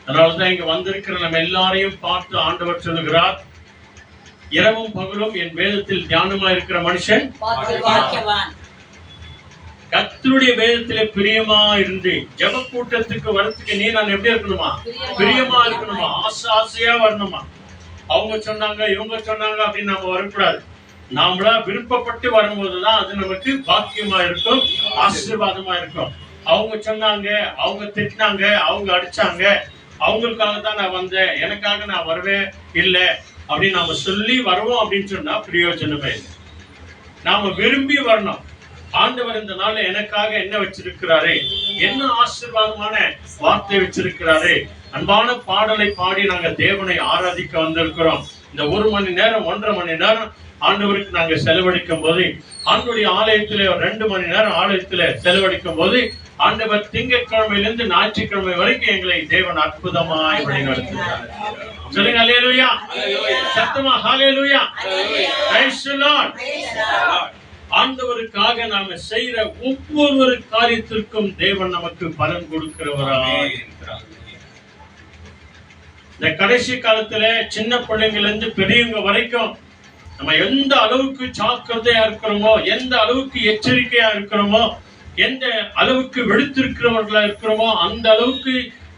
அதனாலதான் இங்க வந்திருக்கிற நம்ம எல்லாரையும் பார்த்து ஆண்டவர் சொல்லுகிறார், இரவும் பகலும் என் வேதத்தில் தியானமா இருக்கிற மனுஷன் கர்த்தருடைய வேதத்திலே பிரியமா இருந்து ஜெப கூட்டத்துக்கு வரத்துக்கு நான் எப்படி இருக்கணுமா? பிரியமா இருக்கணுமா? ஆசையா வரணுமா? அவங்க சொன்னாங்க இவங்க சொன்னாங்க அப்படின்னு நம்ம வரக்கூடாது. நாமளா விருப்பப்பட்டு வரும்போதுதான் அது நமக்கு பாக்கியமா இருக்கும், ஆசீர்வாதமா இருக்கும். அவங்க சொன்னாங்க, அவங்க திட்டினாங்க, அவங்க அடிச்சாங்க, அவங்களுக்காக தான் நான் வந்தேன், எனக்காக நான் வரவே இல்லை அப்படின்னு நாம சொல்லி வருவோம் அப்படின்னு சொன்னா பிரயோஜனமே இல்லை. நாம விரும்பி வரணும். ஆண்டவர் இந்த நாள்ல எனக்காக என்ன வச்சிருக்கிறாரு, என்ன ஆசீர்வாதமான வார்த்தை வச்சிருக்கிறாரு. அன்பான பாடலை பாடி நாங்க தேவனை ஆராதிக்க வந்திருக்கிறோம். இந்த 1 மணி நேரம் 1.5 மணி நேரம் ஆண்டவருக்கு நாங்க செலவழிக்கும் போது, ஆண்டவருடைய ஆலயத்திலே 2 மணி நேரம் ஆலயத்திலே செலவழிக்கும் போது, ஆண்டவர் திங்கட்கிழமையிலிருந்து ஞாயிற்றுக்கிழமை வரைக்கும் எங்களை தேவன் அற்புதமாய் வழிநடத்துகிறார். சொல்லுங்க அல்லேலூயா, சத்தமா ஹல்லேலூயா, பிரைஸ் தி லார்ட். ஆண்டவருக்காக நாம செய்யற ஒவ்வொரு காரியத்திற்கும் தேவன் நமக்கு பலன் கொடுக்கிறவராக இருக்கிறார். இந்த கடைசி காலத்துல சின்ன பிள்ளைங்கள்ல இருந்து பெரியவங்க வரைக்கும் நம்ம எந்த அளவுக்கு ஜாக்கிரதையா இருக்கிறோமோ, எந்த அளவுக்கு எச்சரிக்கையா இருக்கிறோமோ, எந்த அளவுக்கு வெளுத்திருக்கிறவர்களா இருக்கிறோமோ, அந்த அளவுக்கு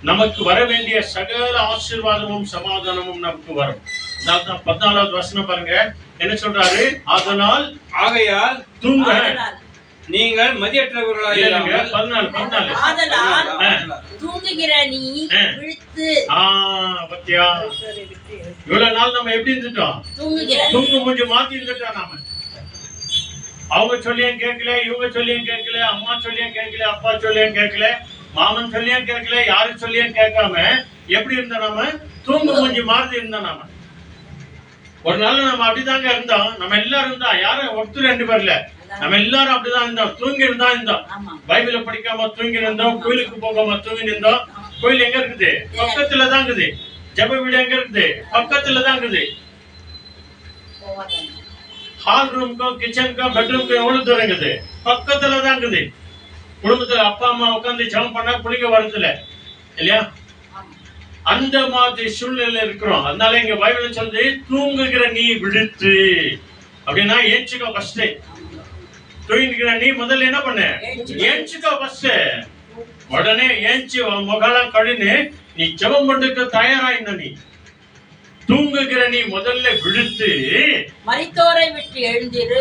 நமக்கு வர வேண்டிய சகல ஆசீர்வாதமும் சமாதானமும் நமக்கு வரும். அதான் 14வது வசனம் பாருங்க, என்ன சொல்றாரு? ஆகையால் தூங்க நீங்கள் மதியற்றவர்களாக இல்லைங்க. 14 தூங்குகிற நீ விழித்து. பத்தியா, இவ்வளவு நாள் நம்ம எப்படி இருந்துட்டோம்? தூங்கு மூஞ்சி மாத்தி இருந்துட்டோம் நாம. அவங்க சொல்லியும் கேட்கல, இவங்க சொல்லியும் கேட்கல, அம்மா சொல்லியும் கேட்கல, அப்பா சொல்லியும் கேட்கல, மாமன் சொல்லியும் கேட்கல, யாரும் சொல்லியும் கேட்காம எப்படி இருந்தோம்? நாம தூங்கு மூஞ்சி மாத்தி இருந்தோம். நாம ஒரு நாள் நம்ம அப்படிதாங்க இருந்தோம். நம்ம எல்லாரும் தான், யாரும் ஒருத்தர் 2 பேர் இல்ல, நம்ம எல்லாரும் அப்படிதான் இருந்தோம். தூங்கி இருந்தா இருந்தோம். பைபிள படிக்காம தூங்கி இருந்தோம், கோயிலுக்கு போகாம தூங்கி இருந்தோம். கோயில் எங்க இருக்குது? பக்கத்துல தான் இருக்குது. ஜெப வீடு எங்க இருக்குது? பக்கத்துல தான் இருக்குது. ஹால் ரூம்க்கும் கிச்சனுக்கும் பெட்ரூம்க்கும் எவ்வளவு தூரம் இருக்குது? பக்கத்துல தான் இருக்குது. குடும்பத்துல அப்பா அம்மா உட்காந்து ஜெபம் பண்ணா பிடிக்க வருதுல இல்லையா? அந்த மாதிரி சூழ்நிலை இருக்கிறோம். அதனால இங்க பைபிள் சொல்லுது, தூங்குகிற நீ விழித்து அப்படின்னா ஏஞ்சிக்கோ ஃபர்ஸ்ட். தூங்கிக்கிற நீ முதல்ல என்ன பண்ண? ஏஞ்சிக்கோ ஃபர்ஸ்ட். உடனே ஏஞ்சி முகாலம் கழின்னு நீ ஜெபம் பண்றதுக்கு தயாராயிருந்த நீ. தூங்குகிற நீ முதல்ல விழித்து மரித்தோரை விட்டு எழுந்திரு.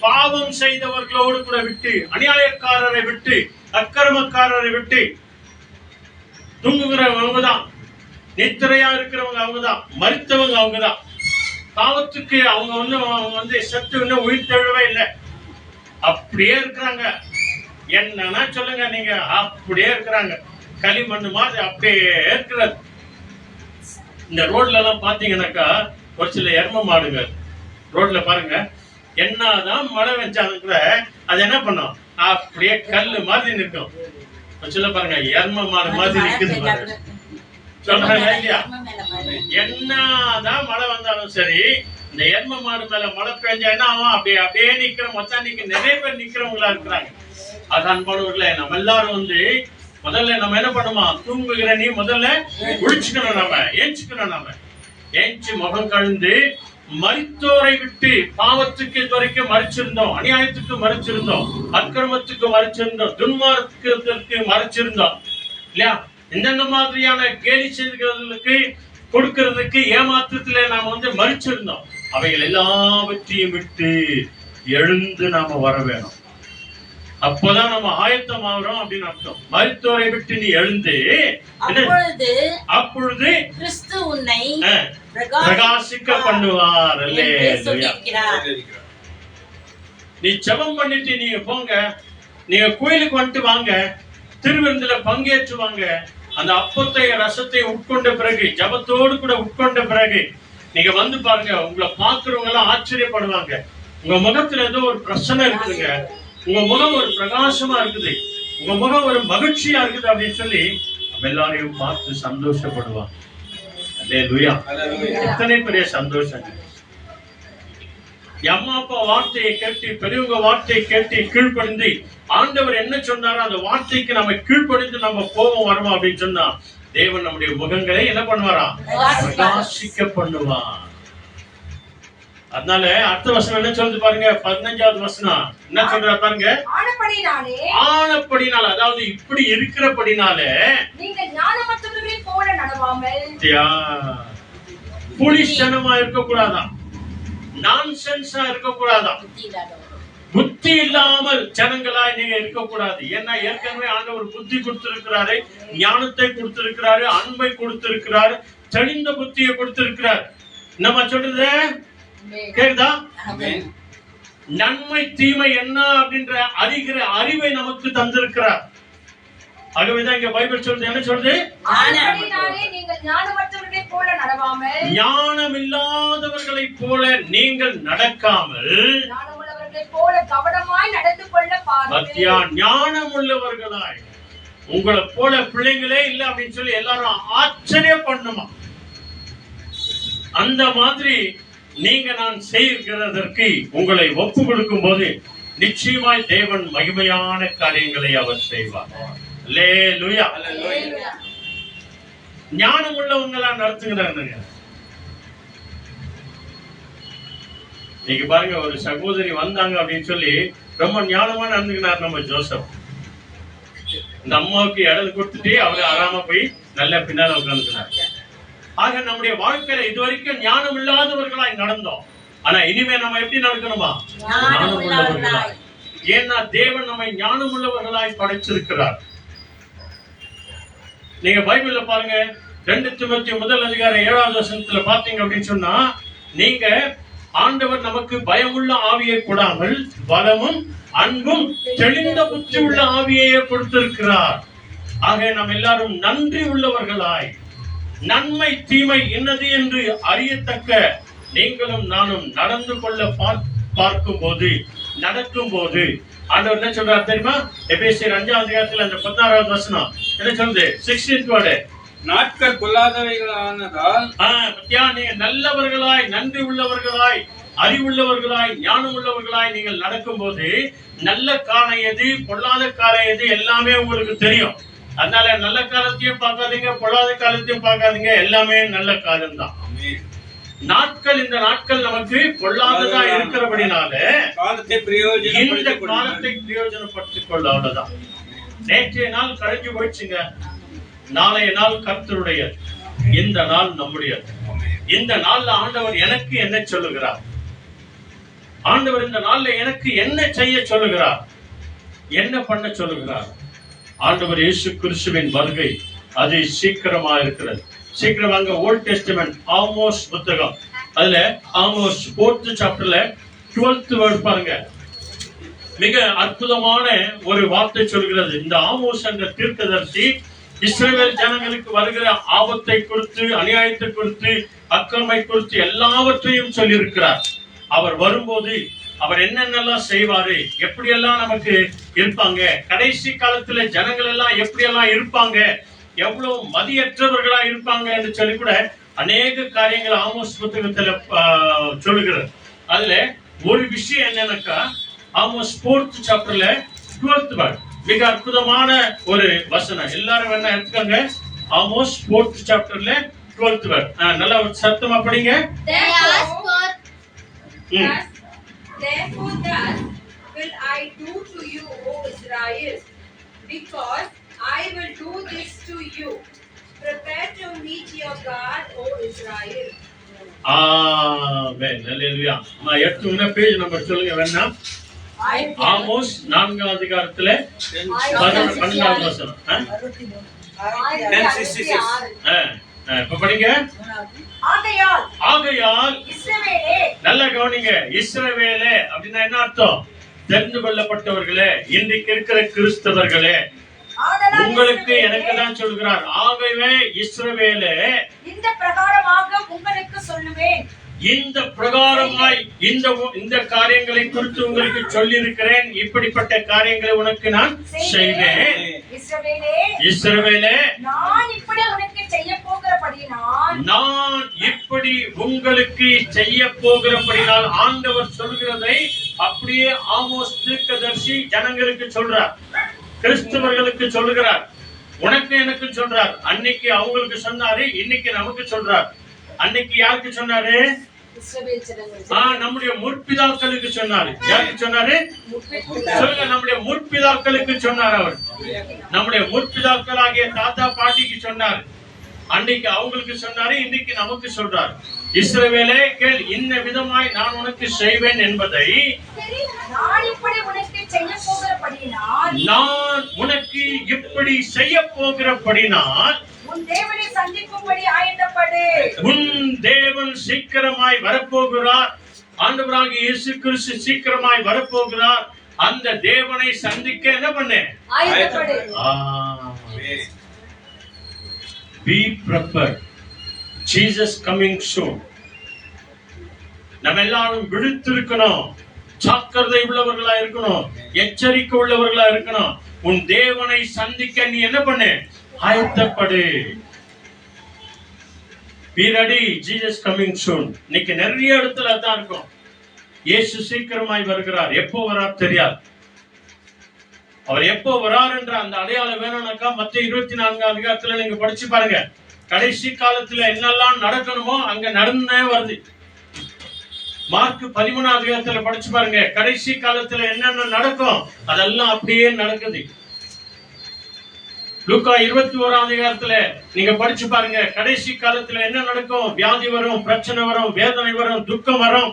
பாவம் செய்தவர்களோடு கூட விட்டு, அநியாயக்காரரை விட்டு, அக்கிரமக்காரரை விட்டு. தூங்குகிறவங்க தான், நித்திரையா இருக்கிறவங்க அவங்கதான், மரித்தவங்க அவங்கதான். பாவத்துக்கு அவங்க வந்து செத்து இன்னும் உயிர் தெழவே இல்லை, அப்படியே இருக்கிறாங்க. என்னன்னா சொல்லுங்க, நீங்க அப்படியே இருக்கிறாங்க. களிமண் மாதிரி அப்படியே இருக்கிறது. இந்த ரோட்ல எல்லாம் பாத்தீங்கன்னாக்கா ஒரு சில எரும மாடுங்க ரோட்ல பாருங்க, என்னதான் மழை வச்சாலும் கூட அது என்ன பண்ணும்? அப்படியே கல்லு மாதிரி நிற்கும். சொல்ல பாருங்க, எரும மாடு மாதிரி நிக்குது பாருங்க. சொல்றாங்க இல்லையா? என்னதான் மழை வந்தாலும் சரி, இந்த எரும மாடு மேல மழை பெஞ்சா என்ன ஆகும்? அப்படியே நிக்கிற மொத்தானிக்கு நிறைய பேர் நிக்கிறவங்களா இருக்கிறாங்க. அது அன்பானவர்களே, நம்ம எல்லாரும் வந்து முதல்ல நம்ம என்ன பண்ணுமா? தூங்குகிற நீ முதல்ல விழிச்சுக்கணும். நம்ம ஏஞ்சிக்கணும். நம்ம ஏஞ்சி முகம் கழுந்து மரித்தோரை விட்டு, பாவத்துக்கு இதுவரைக்கும் மறைச்சிருந்தோம், அநியாயத்துக்கு மறைச்சிருந்தோம், அக்கிரமத்துக்கு மறைச்சிருந்தோம், துன்மார்க்கத்திற்கு மறைச்சிருந்தோம் இல்லையா? இந்த மாதிரியான கேலி செய்திகளுக்கு கொடுக்கிறதுக்கு ஏமாற்றத்துல நாம வந்து மறிச்சிருந்தோம். அவைகள் எல்லாவற்றையும் விட்டு எழுந்து நாம வர வேணும். அப்பதான் நம்ம ஆயத்தம் ஆகிறோம் அப்படின்னு அர்த்தம். மரித்தோரை விட்டு நீ எழுந்து, அப்பொழுது கிறிஸ்து உன்னை பிரகாசிக்க பண்ணுவார். நீ ஜெபம் பண்ணிட்டு நீங்க போங்க, நீங்க கோயிலுக்கு வந்துட்டு வாங்க, திருவிருந்துல பங்கேற்றுவாங்க. அந்த அப்பத்தை ரசத்தை உட்கொண்ட பிறகு, ஜபத்தோடு கூட உட்கொண்ட பிறகு நீங்க வந்து பாருங்க, உங்களை பாக்குறவங்க எல்லாம் ஆச்சரியப்படுவாங்க. உங்க முகத்துல ஏதோ ஒரு பிரச்சனை இருக்குதுங்க, உங்க முகம் ஒரு பிரகாசமா இருக்குது, உங்க முகம் ஒரு மகிழ்ச்சியா இருக்குது அப்படின்னு சொல்லி நம்ம எல்லாரையும் பார்த்து சந்தோஷப்படுவாங்க. அல்லேலூயா. எத்தனை பெரிய சந்தோஷம்! அம்மா அப்பா வார்த்தையை கேட்டு, பெரியவங்க வார்த்தையை கேட்டு கீழ்ப்படிந்து, ஆண்டவர் என்ன சொன்னாரோ அந்த வார்த்தைக்கு நம்ம கீழ்ப்படிந்து நம்ம போவோம் வருவோம் அப்படின்னு சொன்னா, தேவன் நம்முடைய முகங்களை என்ன பண்ணுவாரா? பிரகாசிக்க பண்ணுவார். அதனால அடுத்த வசனம் என்ன சொல்லுது பாருங்க, 15வது வசனம் என்ன சொல்றாரு பாருங்க. ஆனபடினால, அதாவது இப்படி இருக்கிறபடினால நீங்கள் ஞானமற்றவர்களைப் போல நடவாமல் புலிஷனமா இருக்கக்கூடாதாம், நான்சென்ஸா இருக்கக்கூடாதாம், புத்தி இல்லாமல் ஜனங்களாய் நீங்க இருக்கக்கூடாது. ஏன்னா ஏற்கனவே ஆண்டவர் புத்தி கொடுத்திருக்கிறாரு, ஞானத்தை கொடுத்திருக்கிறாரு, அன்பை கொடுத்திருக்கிறாரு, தெளிந்த புத்தியை கொடுத்திருக்கிறார். நம்ம சொல்றது கேக்குதா? நன்மை தீமை என்ன அப்படின்ற அறிகிற அறிவை நமக்கு தந்திருக்கிறார். ஆகவேதான் இங்க பைபிள் சொல்றது என்ன சொல்றது? நீங்கள் ஞானமற்றவர்களைப் போல நடவாமல், ஞானம் இல்லாதவர்களைப் போல நீங்கள் நடக்காமல், ஞானமுள்ளவர்களைப் போல கவனமாய் நடந்து கொள்ள பாருங்கள். ஞானம் உள்ளவர்களாய், உங்களை போல பிள்ளைங்களே இல்ல அப்படின்னு சொல்லி எல்லாரும் ஆச்சரியப்படணுமா? அந்த மாதிரி நீங்க நான் செய்கிறதற்கு உங்களை ஒப்பு கொடுக்கும் போது நிச்சயமாய் தேவன் மகிமையான காரியங்களை அவர் செய்வார். அல்லேலூயா. ஞானம் உள்ளவங்களா நடத்துகிறாங்க. நீங்க பாருங்க, ஒரு சகோதரி வந்தாங்க அப்படின்னு சொல்லி ரொம்ப ஞானமா நடந்துக்கிறார் நம்ம ஜோசப். இந்த அம்மாவுக்கு இடது கொடுத்துட்டு அவரு ஆறாம போய் நல்ல பின்னால உட்கார்ந்துக்கிறார். ஆக நம்முடைய வாழ்க்கையில இதுவரைக்கும் ஞானம் இல்லாதவர்களாய் நடந்தோம். ஆனா இனிமே நம்ம எப்படி நடக்கணுமா? ஞானம் உள்ளவர்களாய். ஏன்னா தேவன் நம்மை ஞானம் உள்ளவர்களாய் படைச்சிருக்கிறார். நீங்க பைபிள்ல பாருங்க, 2 தீமோத்தேயு 1:7 பாத்தீங்க அப்படின்னு சொன்னா, நீங்க ஆண்டவர் நமக்கு பயமுள்ள ஆவியை கொடாமல் பலமும் அன்பும் தெளிந்த புத்தி உள்ள ஆவியை கொடுத்திருக்கிறார். ஆக நாம் எல்லாரும் நன்றி உள்ளவர்களாய், நன்மை தீமை என்னது என்று அறியத்தக்க நீங்களும் நானும் நடந்து கொள்ள பார்க்கும் போது, நடக்கும் போது ஆண்டவர் என்ன சொல்றார் தெரியுமா? எபேசியர் 5:16 அந்த 16வது வசனம் என்ன சொல்லுது? 16th வேர்ட், நாட்கள் கொள்ளாதவைகளானதால் நீங்க நல்லவர்களாய், நன்றி உள்ளவர்களாய், அறிவுள்ளவர்களாய், ஞானம் உள்ளவர்களாய் நீங்கள் நடக்கும் போது நல்ல காலம் எது, பொல்லாத காலம் எது எல்லாமே உங்களுக்கு தெரியும். அதனால நல்ல காலத்தையும் பார்க்காதீங்க, பொல்லாத காலத்தையும் பார்க்காதீங்க, எல்லாமே நல்ல காலம் தான். நாட்கள், இந்த நாட்கள் நமக்கு பொல்லாததா இருக்கிறபடினால இந்த காலத்தை பிரயோஜனப்படுத்திக் கொள்ள. அவ்வளவுதான். நேற்றைய நாள் கழிஞ்சு போயிடுச்சுங்க, நாளைய நாள் கர்த்தருடைய, இந்த நாள் நம்முடைய. இந்த நாள்ல ஆண்டவர் எனக்கு என்ன சொல்லுகிறார்? ஆண்டவர் இந்த நாள்ல எனக்கு என்ன செய்ய சொல்லுகிறார்? என்ன பண்ண சொல்லுகிறார்? ஆண்டவர் இயேசு கிறிஸ்துவின் வருகை அது சீக்கிரமா இருக்கிறது. சீக்கிரம் வாங்க. ஓல்ட் டெஸ்டமென்ட் ஆமோஸ் புத்தகம், அதுல ஆமோஸ் 4th சாப்டர்ல 12th வேர்ட் பாருங்க. மிக அற்புதமான ஒரு வார்த்தை சொல்கிறது. இந்த ஆமோஸ் என்ற தீர்க்கதரிசி இஸ்ரவேல் ஜனங்களுக்கு வருகிற ஆபத்தை குறித்து, அநியாயத்தை குறித்து, அக்கிரமை குறித்து எல்லாவற்றையும் சொல்லியிருக்கிறார். அவர் வரும்போது அவர் என்னென்னலாம் செய்வாரு, எப்படியெல்லாம் நமக்கு இருப்பாங்க, கடைசி காலத்துல ஜனங்கள் எல்லாம் எப்படியெல்லாம் இருப்பாங்க, எவ்வளவு மதியற்றவர்களா இருப்பாங்க என்று சொல்லி கூட அநேக காரியங்கள் ஆமோஸ் புத்தகத்துல சொல்லுகிறது. அதுல ஒரு விஷயம் என்னன்னாக்கா, ஆமோஸ் 4th சாப்டர்ல 12th வேர்ட் மிக அற்புதமான ஒரு வசனம். எல்லாரும் வேணா எடுத்துக்கோங்க. ஆமோஸ் 4th சாப்டர்ல 12th வேர்ட். நல்லா சத்தமா படிங்க. Therefore thus will I do to you, O Israel, because I will do this to you. Prepare to meet your God, O Israel. ஆமென். ஹல்லேலூயா. நான் எடுத்துங்க பேஜ் நம்பர் சொல்லுங்க வேணா. ஆமோஸ் 4th அதிகாரத்துல 12வது வசனம். 10:66. இப்ப படிங்க. ஆகையால் இஸ்ரவேலே, நல்லா கவனிங்க. இஸ்ரவேலே அப்படின்னா என்ன அர்த்தம்? தெரிந்து கொள்ளப்பட்டவர்களே, இன்றைக்கு இருக்கிற கிறிஸ்தவர்களே, உங்களுக்கு எனக்கு தான் சொல்கிறார். ஆகவே இஸ்ரவேலே, இந்த பிரகாரமாக உங்களுக்கு சொல்லுவேன், இந்த பிரகாரமாய் இந்த காரியங்களை குறித்து உங்களுக்கு சொல்லி இருக்கிறேன். இப்படிப்பட்ட காரியங்களை உனக்கு நான் செய்வேன். இஸ்ரவேலே, நான் இப்படி உனக்கு செய்ய போகிறபடியால், நான் இப்படி உங்களுக்கு செய்ய போகிறபடியால் ஆண்டவர் சொல்கிறதை அப்படியே ஆமோஸ் தீர்க்கதரிசி ஜனங்களுக்கு சொல்றார், கிறிஸ்தவர்களுக்கு சொல்லுகிறார், உனக்கு எனக்கு சொல்றார். அன்னைக்கு அவங்களுக்கு சொன்னாரு, இன்னைக்கு நமக்கு சொல்றார். அன்னைக்கு யாருக்கு சொன்னாரு? நம்முடைய முற்பிதாக்களுக்கு சொன்னாரு. யாருக்கு சொன்னாரு? சொல்லுங்க. நம்முடைய முற்பிதாக்களுக்கு சொன்னார். அவர் நம்முடைய முற்பிதாக்கள் ஆகிய தாத்தா பாட்டிக்கு சொன்னார். அன்னைக்கு அவங்களுக்கு சொன்னாரு, இன்னைக்கு நமக்கு சொல்றாரு. இஸ்ரவேலே கேள், இன்ன விதமாய் நான் உனக்கு செய்வேன் என்பதை நான் இப்படி உனக்கு செய்ய போகிறபடியினால் நான் உனக்கு இப்படி செய்ய போகிறபடினால் உன் தேவனை சந்திக்கும்படி ஆயத்தப்படு. உன் தேவன் சீக்கிரமாய் வரப்போகிறார். ஆண்டவராகிய இயேசு கிறிஸ்து சீக்கிரமாய் வரப்போகிறார். அந்த தேவனை சந்திக்க என்ன பண்ணு? ஆயத்தப்படு. Be prepared. Jesus coming soon. நம்ம எல்லாரும் விழித்திருக்கணும், ஜாக்கிரதை உள்ளவர்களா இருக்கணும், எச்சரிக்கை உள்ளவர்களா இருக்கணும். உன் தேவனை சந்திக்க நீ என்ன பண்ணு? ஆயத்தப்படு. Be ready, Jesus coming soon. இன்னைக்கு நிறைய இடத்துல அதான் இருக்கும். இயேசு சீக்கிரமாய் வருகிறார். எப்போ வரார் தெரியாது. அவர் எப்போ வரார் என்ற அந்த அடையாளம் வேணும்னாக்கா மத்திய 24 அதிகாரத்துல நீங்க படிச்சு பாருங்க. கடைசி காலத்துல என்னெல்லாம் நடக்கணுமோ அங்க நடந்தே வருது. மார்க் 13 அதிகாரத்துல படிச்சு பாருங்க. கடைசி காலத்துல என்னென்ன நடக்கும் அதெல்லாம் அப்படியே நடக்குது. லூக்கா 21 அதிகாரத்துல நீங்க படிச்சு பாருங்க. கடைசி காலத்துல என்ன நடக்கும்? வியாதி வரும், பிரச்சனை வரும், வேதனை வரும், துக்கம் வரும்.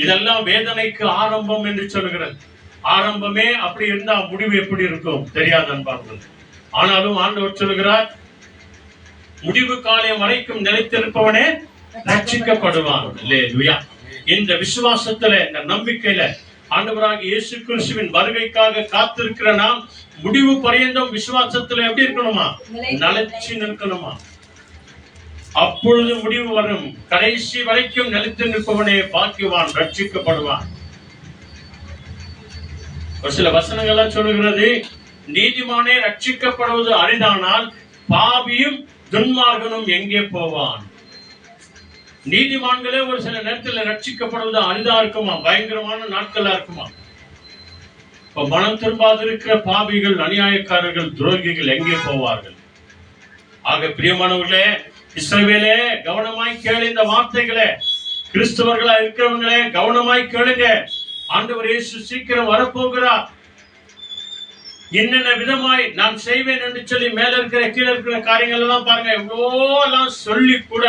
இதெல்லாம் வேதனைக்கு ஆரம்பம் என்று சொல்லுகிறது. ஆரம்பமே அப்படி இருந்தா முடிவு எப்படி இருக்கும் தெரியாது அன்பார்கள். ஆனாலும் ஆண்டவர் சொல்லுகிறார், முடிவு காலம் வரைக்கும் நிலைத்திருப்பவனே ரட்சிக்கப்படுவான். அல்லேலூயா. இந்த விசுவாசத்துல, இந்த நம்பிக்கையில ஆண்டவராகிய இயேசு கிறிஸ்துவின் வருகைக்காக காத்திருக்கிற நாம் முடிவு பரியந்தம் விசுவாசத்துல எப்படி இருக்கணுமா? நிலைச்சு நிற்கணுமா? அப்பொழுது முடிவு வரும். கடைசி வரைக்கும் நிலைத்து நிற்பவனே பாக்கியவான், ரட்சிக்கப்படுவான். ஒரு சில வசனங்கள்லாம் சொல்லுகிறது, நீதிமானே ரட்சிக்கப்படுவது அரிதானால் பாவியும் துன்மார்கனும் எங்கே போவான்? நீதிமான்களே ஒரு சில நேரத்தில் ரட்சிக்கப்படுவது அரிதா இருக்குமா, பயங்கரமான நாட்களா இருக்குமா? இப்ப மனம் திரும்பாது இருக்கிற பாவிகள், அநியாயக்காரர்கள், துரோகிகள் எங்கே போவார்கள்? ஆக பிரியமானவர்களே, இஸ்ரவேலே கவனமாய் கேளு இந்த வார்த்தைகளே. கிறிஸ்தவர்களா இருக்கிறவங்களே கவனமாய் கேளுங்க. ஆண்டவர் இயேசு சீக்கிரம் வரப்போகிறார். என்னென்ன விதமாய் நான் செய்வேன் என்று சொல்லி மேல இருக்கிற கீழே இருக்கிற காரியங்கள் எல்லாம் பாருங்க. எவ்வளோ எல்லாம் சொல்லி கூட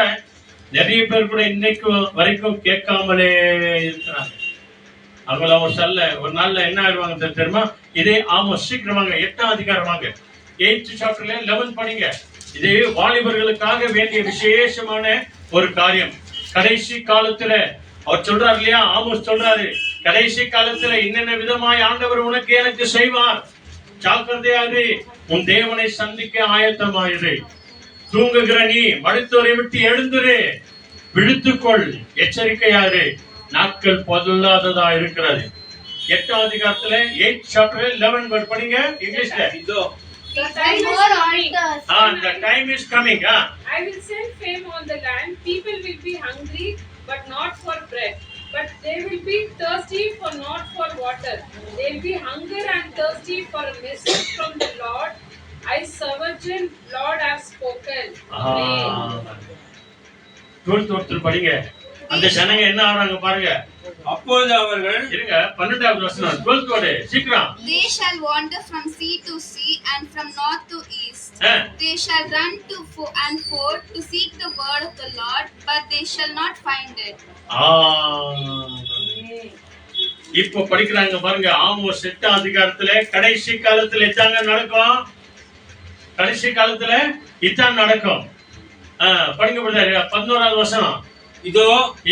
நிறைய பேர் கூட இன்னைக்கு வரைக்கும் கேட்காமலே இருக்கிறாங்க. அவங்கள ஒரு நாள்ல என்ன ஆயிடுவாங்க தெரியுமா? இதே சீக்கிரமாங்க 8ஆம் அதிகாரம் வாங்க, 8th சாப்டர்ல 11 படிங்க. இது வாலிபர்களுக்காக வேண்டிய விசேஷமான ஒரு காரியம். கடைசி காலத்துல அவர் சொல்றாரு இல்லையா, ஆமோஸ் சொல்றாரு, கடைசி காலத்துல என்னென்ன விதமாய் ஆண்டவர் உனக்கு எனக்கு செய்வார். ஜாக்கிரதையாரு, உன் தேவனை சந்திக்க ஆயத்தமாயிரு. தூங்குகிற நீ மருத்துவரை விட்டு எழுந்துரு, விழுத்துக்கொள், எச்சரிக்கையாரு, நாட்கள் பொல்லாததா இருக்கிறது. 8ஆம் அதிகாரத்துல 8th chapter 11 படிங்க இங்கிலீஷ்ல. The time is coming. The time is coming. I will send fame on the land. People will be hungry, but not for bread. But they will be thirsty for not for water. They will be hunger and thirsty for a message from the Lord. I sovereign Lord have spoken. ஒருத்தர் படிங்க. அந்த ஜனங்க என்ன ஆறாங்க பாருங்க. அப்பொழுது அவர்கள் இருங்க 12வது வசனம் 12th word சீக்கிரம். They shall wander from sea to sea and from north to east. They shall run to and fro to seek the word of the Lord, but they shall not find it. இப்போ படிக்கிறாங்க பாருங்க. Amos 8ஆம் அதிகாரத்துல கடைசி காலத்துல இதாங்க நடக்கும். கடைசி காலத்துல இதான் நடக்கும். படிங்க பிரதர் 11வது வசனம்.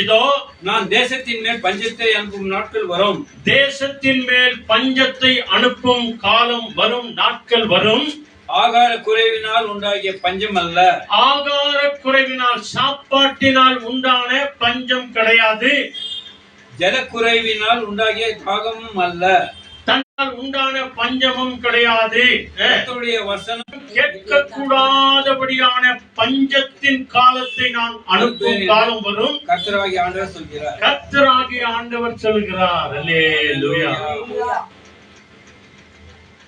இதோ நான் தேசத்தின் மேல் பஞ்சத்தை அனுப்பும் நாட்கள் வரும். தேசத்தின் மேல் பஞ்சத்தை அனுப்பும் காலம் வரும், நாட்கள் வரும். ஆகார குறைவினால் உண்டாகிய பஞ்சம் அல்ல. ஆகார குறைவினால், சாப்பாட்டினால் உண்டான பஞ்சம் கிடையாது. ஜலக்குறைவினால் உண்டாகிய தாகமும் அல்ல. தன்னால் உண்டான பஞ்சமும் கிடையாது. கர்த்தருடைய வசனம் கேட்கக்கூடாதபடியான பஞ்சத்தின் காலத்தை நான் அனுப்பும் காலம் வரும். கர்த்தராகிய ஆண்டவர் சொல்கிறார். கர்த்தராகிய ஆண்டவர் சொல்கிறார். அல்லேலூயா.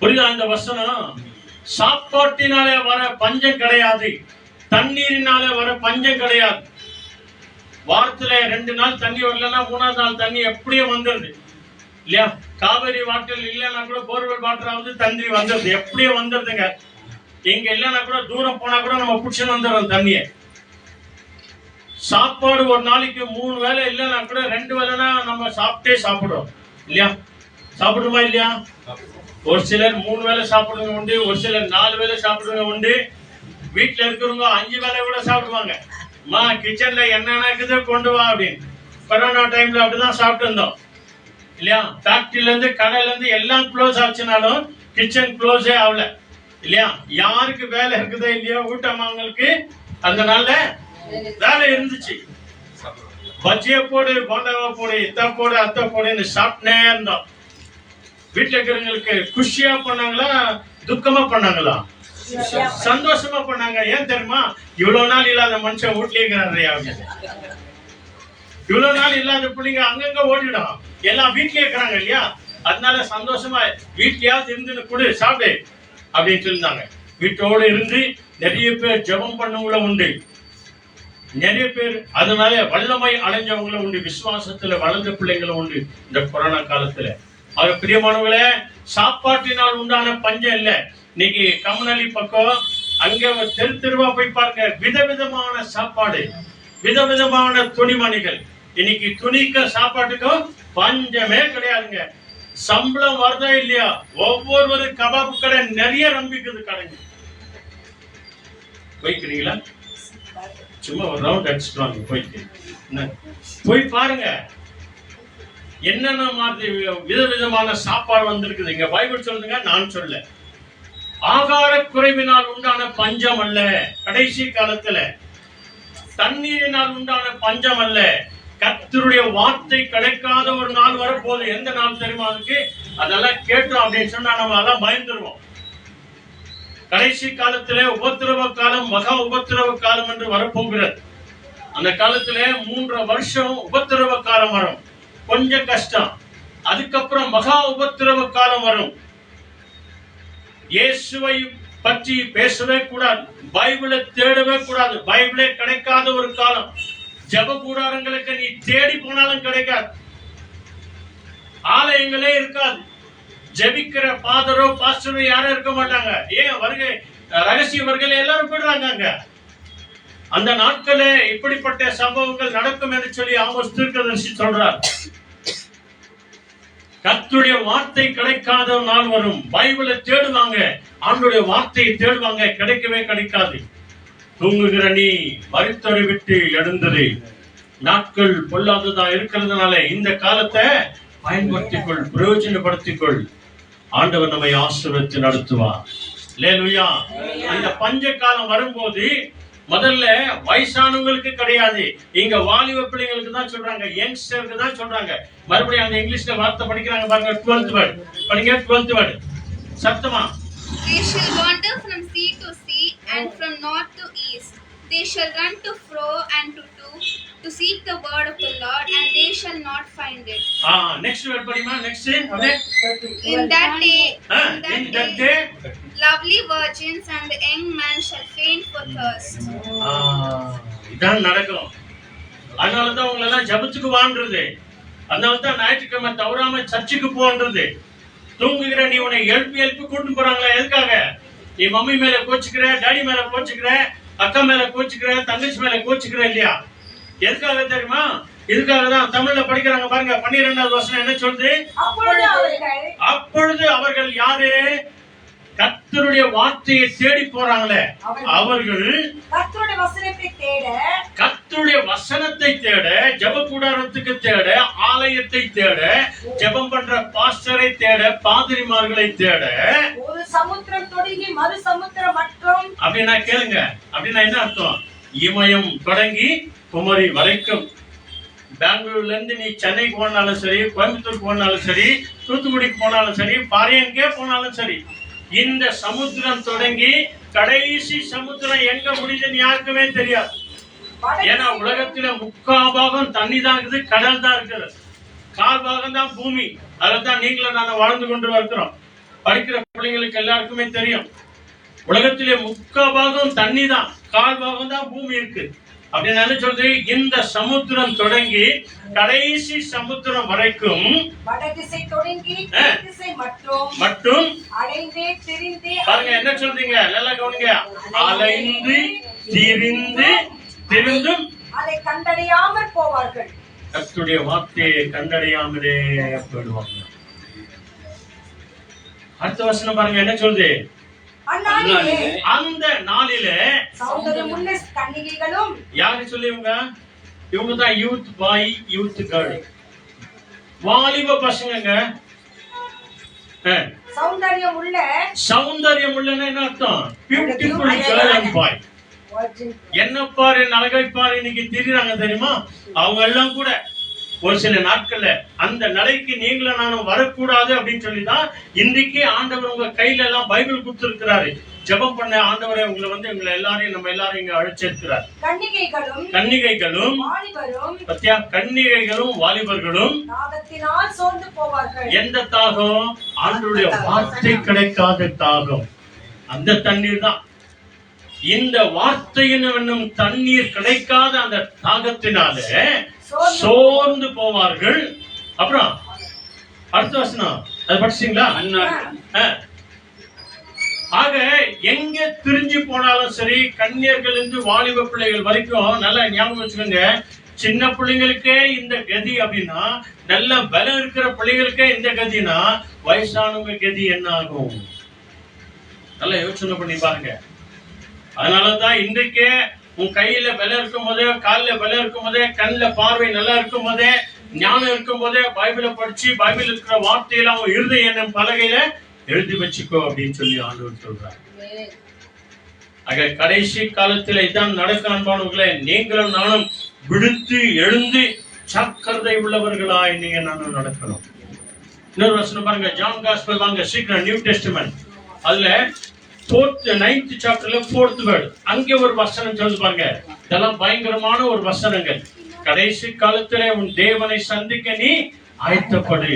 புரியுதா இந்த வசனம்? சாப்பாட்டினாலே வர பஞ்சம் கிடையாது, தண்ணீரினாலே வர பஞ்சம் கிடையாது. வாரத்துல 2 நாள் தண்ணி வரலன்னா 3ஆவது நாள் தண்ணி எப்படியே வந்துருது இல்லையா? காவேரி வாட்டர் இல்லைன்னா கூட போர்வெல் வாட்டராவது தண்ணி வந்துருது, எப்படியே வந்துருதுங்க. இங்க இல்லைன்னா கூட தூரம் போனா கூட நம்ம புடிச்சுன்னு வந்துடுறோம் தண்ணியை. சாப்பாடு ஒரு நாளைக்கு 3 வேளை இல்லைன்னா கூட 2 வேளைனா நம்ம சாப்பிடுறோம் இல்லையா? சாப்பிடுமா இல்லையா? ஒரு சிலர் 3 வேளை சாப்பிடுறவங்க உண்டு, ஒரு சிலர் 4 வேளை சாப்பிடுறவங்க உண்டு. வீட்டுல இருக்கிறவங்க 5 வேளை கூட சாப்பிடுவாங்க. அம்மா கிச்சன்ல என்னென்ன இருக்குது கொண்டு வா அப்படின்னு. கொரோனா டைம்ல அப்படிதான் சாப்பிட்டு இருந்தோம் இல்லையா? ஃபேக்டரியில இருந்து கடையில இருந்து எல்லாம் க்ளோஸ் ஆச்சுனாலும் கிச்சன் க்ளோஸே ஆகல இல்லையா? யாருக்கு வேலை இருக்குதோ இல்லையோ வீட்டம்மாங்களுக்கு அந்த நாள்ல வேலை இருந்துச்சு. பஜ்ஜிய போடு, போண்டாவா போடு, இத்த போடு, அத்தை போடுன்னு சாப்பிட்டே இருந்தோம். வீட்டுல இருக்கிறவங்களுக்கு குஷியா பண்ணாங்களா துக்கமா பண்ணாங்களா? சந்தோஷமா பண்ணாங்க. ஏன் தெரியுமா? இவ்வளவு நாள் இல்லாத மனுஷன் வீட்லயே இருக்கிறாரு அப்படின்னு. இவ்வளவு நாள் இல்லாத பிள்ளைங்க அங்கங்க ஓடிடும், எல்லாம் வீட்லயே இருக்கிறாங்க இல்லையா? அதனால சந்தோஷமா வீட்லயாவது இருந்து கொடு சாப்பிடு அப்படின்னு சொல்லியிருந்தாங்க. வீட்டோடு இருந்து நிறைய பேர் ஜெபம் பண்ணவங்களும் உண்டு, நிறைய பேர் அதனால வல்லமை அடைஞ்சவங்களும் உண்டு, விசுவாசத்துல வளர்ந்த பிள்ளைங்களும் உண்டு இந்த கொரோனா காலத்துல. அது பிரியமானவங்களே, சாப்பாட்டினால் உண்டான பஞ்சம் இல்ல. இன்னைக்கு கமநலி பக்கம் அங்க தெருவா போய் பாருங்க, விதவிதமான சாப்பாடு, விதவிதமான துணிமணிகள். இன்னைக்கு துணிக்க சாப்பாட்டுக்கும் பஞ்சமே கிடையாதுங்க. சம்பளம் வருதா இல்லையா? ஒவ்வொரு கபாபு கடை நிறைய நம்பிக்குது கடைங்க. போய்க்கிறீங்களா? சும்மா ஒரு ரவுண்ட் அடிச்சுட்டு போயிட்டு போய் பாருங்க என்னென்ன மாதிரி விதவிதமான சாப்பாடு வந்திருக்குது. இங்க பைபிள் சொல்லுங்க, நான் சொல்ல. ஆகார குறைவினால் உண்டான பஞ்சம் அல்ல, கடைசி காலத்துல தண்ணீரினால் உண்டான பஞ்சம் அல்ல, கர்த்தருடைய வார்த்தை கிடைக்காத ஒரு நாள் வரப்போகுது. எந்த நாள் தெரியுமா? அதுக்கு அதெல்லாம் கேட்டோம் அப்படின்னு சொன்னா நம்ம அதெல்லாம் பயந்துருவோம். கடைசி காலத்திலே உபத்திரவ காலம், மகா உபத்திரவ காலம் என்று வரப்போகிறது. அந்த காலத்திலே 3 வருஷம் உபத்திரவ காலம் வரும், கொஞ்சம் கஷ்டம். அதுக்கப்புறம் மகா உபத்திரவ காலம் வரும். இயேசுவை பற்றி பேசவே கூடாது, பைபிளை தேடவே கூடாது, பைபிளே கிடைக்காத ஒரு காலம். ஜெப கூடாரங்களுக்கு நீ தேடி போனாலும் கிடைக்காது, ஆலயங்களே இருக்காது, ஜெபிக்கிற பாதரோ பாஸ்டரோ யாரும் இருக்க மாட்டாங்க. ஏன் வருகை ரகசிய வருகை எல்லாரும் போயிடுறாங்க அங்க. அந்த நாட்களே இப்படிப்பட்ட சம்பவங்கள் நடக்கும் என்று சொல்லி ஆமோஸ் தீர்க்கதரிசி சொல்றார். கர்த்தருடைய வார்த்தை கிடைக்காத நாள் வரும். பைபிளை தேடுவாங்க, ஆண்டவருடைய வார்த்தையை தேடுவாங்க, கிடைக்கவே கிடைக்காது. தூங்குகிற நீ மரித்தோரை விட்டு எழுந்தது. நாட்கள் பொல்லாததா இருக்கிறதுனால இந்த காலத்தை பயன்படுத்திக்கொள், பிரயோஜனப்படுத்திக்கொள். ஆண்டவர் நம்மை ஆசீர்வதித்து நடத்துவார். அல்லேலூயா. இந்த பஞ்ச காலம் வரும்போது முதல்ல வயசானவங்களுக்கு கிடையாது, இங்க வாலிப பிள்ளைங்களுக்கு தான் சொல்றாங்க, யங்ஸ்டருக்கு தான் சொல்றாங்க. மறுபடியும் அந்த இங்கிலீஷ்ல வார்த்தை படிக்கிறாங்க பாருங்க, 12th வேர்ட் படிங்க, 12th வேர்ட் சத்தமா. They shall wander from sea to sea and from north to east. They shall run to fro and to seek the word of the Lord, and they shall not find it. Next word படிமா, next அப்படியே. In that day, lovely virgins and the young man shall faint for thirst. இதான் நடக்கும். அதனாலதான் உங்களை எல்லாம் ஜபத்துக்கு வான்றது, அதனாலதான் ஞாயிற்றுக்கிழமை தவறாம சர்ச்சுக்கு போன்றது. தூங்குகிற நீ உன்னை எழுப்பி கூட்டு போறாங்களா? எதுக்காக? நீ மம்மி மேல கோச்சுக்கிற, டாடி மேல கோச்சுக்கிற, அக்கா மேல கோச்சுக்கிற, தங்கச்சி மேல கோச்சுக்கிற இல்லையா? எதுக்காக தெரியுமா? இதுக்காக தான் தமிழ்ல படிக்கிறாங்க பாருங்க, 12வது வசனம் என்ன சொல்லுது? அப்பொழுது அவர்கள் யாரு? கர்த்தருடைய வார்த்தையை தேடி போறாங்களே அவர்கள் கர்த்தருடைய வசனத்தை தேட, கர்த்தருடைய வசனத்தை தேட, ஜெப கூடாரத்துக்கு தேட, ஆலயத்தை தேட, ஜெபம் பண்ற பாஸ்டரை தேட, பாதிரிமார்களை தேட. ஒரு சமுத்திரம் தொடங்கி மறு சமுத்திரம் மட்டும். அப்படின்னா கேளுங்க, அப்படின்னா என்ன அர்த்தம்? இமயம் தொடங்கி குமரி வரைக்கும். பெங்களூர்ல இருந்து நீ சென்னைக்கு போனாலும் சரி, கோயம்புத்தூருக்கு போனாலும் சரி, தூத்துக்குடிக்கு போனாலும் சரி, பாரியன்கே போனாலும் சரி, இந்த சமுத்திரம் தொடங்கி கடைசி சமுத்திரம் எங்க முடியுதுன்னு யாருக்குமே தெரியாது. ஏன்னா உலகத்துல 3/4 பாகம் தண்ணி தான் இருக்குது, கடல் தான் இருக்குது, 1/4 பாகம் தான் பூமி. அதான் நீங்களும் நாங்க வாழ்ந்து கொண்டு இருக்கிறோம். படிக்கிற பிள்ளைங்களுக்கு எல்லாருக்குமே தெரியும், உலகத்திலே 3/4 பாகம் தண்ணி தான், 1/4 பாகம் தான் பூமி இருக்கு. அப்படின்னு சொல்றது, இந்த சமுத்திரம் தொடங்கி கடைசி சமுத்திரம் வரைக்கும், வடதிசை தொடங்கி திசை மட்டும் அலைந்து திரிந்து. பாருங்க என்ன சொல்றீங்க, நல்லா கவனிங்க. அலைந்து திரிந்து திருந்தும் அதை கண்டடையாமற் போவார்கள். கர்த்தருடைய வார்த்தையை கண்டடையாமலே போயிடுவாங்க. அடுத்த வசனம் பாருங்க என்ன சொல்லுது? அந்நாளிலே அந்த நாளிலே சௌந்தரியமுள்ள கன்னிகைகளும். யாரு சொல்லுவீங்க? இவங்க தான் யூத் பாய் யூத் கேர்ள், வாலிப பசங்க. சௌந்தரியம் உள்ள. சௌந்தரியம் உள்ளன்னா என்ன அர்த்தம்? பியூட்டிஃபுல் கேர்ள் அண்ட் பாய். என்ன பாரு அழகை பாரு இன்னைக்கு திரிறாங்க தெரியுமா? அவங்க எல்லாம் கூட ஒரு சில நாட்கள்ல அந்த நிலைக்கு நீங்களும் நானும் வரக்கூடாது அப்படின்னு சொல்லிதான் இன்றைக்கு ஆண்டவர் உங்க கையில எல்லாம் பைபிள் கொடுத்திருக்கிறாரு. ஜெபம் பண்ண ஆண்டவரை உங்களை வந்து எங்களை எல்லாரையும் நம்ம எல்லாரும் இங்க அழைச்சிருக்கிறார். கன்னிகைகளும் பத்தியா, கன்னிகைகளும் வாலிபர்களும் தாகத்தினால் சோர்ந்து போவார்கள். எந்த தாகம்? ஆண்டவருடைய வார்த்தை கிடைக்காத தாகம். அந்த தண்ணீர் தான். இந்த வார்த்தையின் என்னும் தண்ணீர் கிடைக்காத அந்த தாகத்தினால சோர்ந்து போவார்கள். அப்புறம் அடுத்த வசனம் அது படிச்சீங்களா? ஆக எங்க திரிஞ்சு போனாலும் சரி, கன்னியர்கள் இருந்து வாலிப பிள்ளைகள் வரைக்கும் நல்லா ஞாபகம் வச்சுக்கோங்க. சின்ன பிள்ளைங்களுக்கே இந்த கதி அப்படின்னா, நல்ல பலம் இருக்கிற பிள்ளைகளுக்கே இந்த கதினா, வயசானவங்க கதி என்ன ஆகும்? நல்லா யோசனை பண்ணி பாருங்க. அதனாலதான் இன்றைக்கே உன் கையில பலம் இருக்கும் போதே, காலில் பலம் இருக்கும் போதே, கண்ணில் பார்வை நல்லா இருக்கும் போதே, ஞானம் இருக்கும் போதே பைபிளை படிச்சு பைபிள் இருக்கிற வார்த்தையில அவன் இருதய எண்ணம் பலகையில எழுதி வச்சுக்கோ அப்படின்னு சொல்லி ஆண்டவர் சொல்றார். ஆக கடைசி காலத்துல இதான் நடக்க அன்பானவர்களே, நீங்களும் நானும் விழுந்து எழுந்து சக்கரதை உள்ளவர்களாய் நீங்க நானும் நடக்கணும். இன்னொரு வசனம் பாருங்க, ஜான் காஸ்பல் வாங்க சீக்கிரம், நியூ டெஸ்டமென்ட். அதுல 9th சாப்டர்ல 4th வேர்ட், அங்கே ஒரு வசனம் சொல்லுது பாருங்க. இதெல்லாம் பயங்கரமான ஒரு வசனங்கள். கடைசி காலத்துல உன் தேவனை சந்திக்க நீ ஆயத்தப்படு,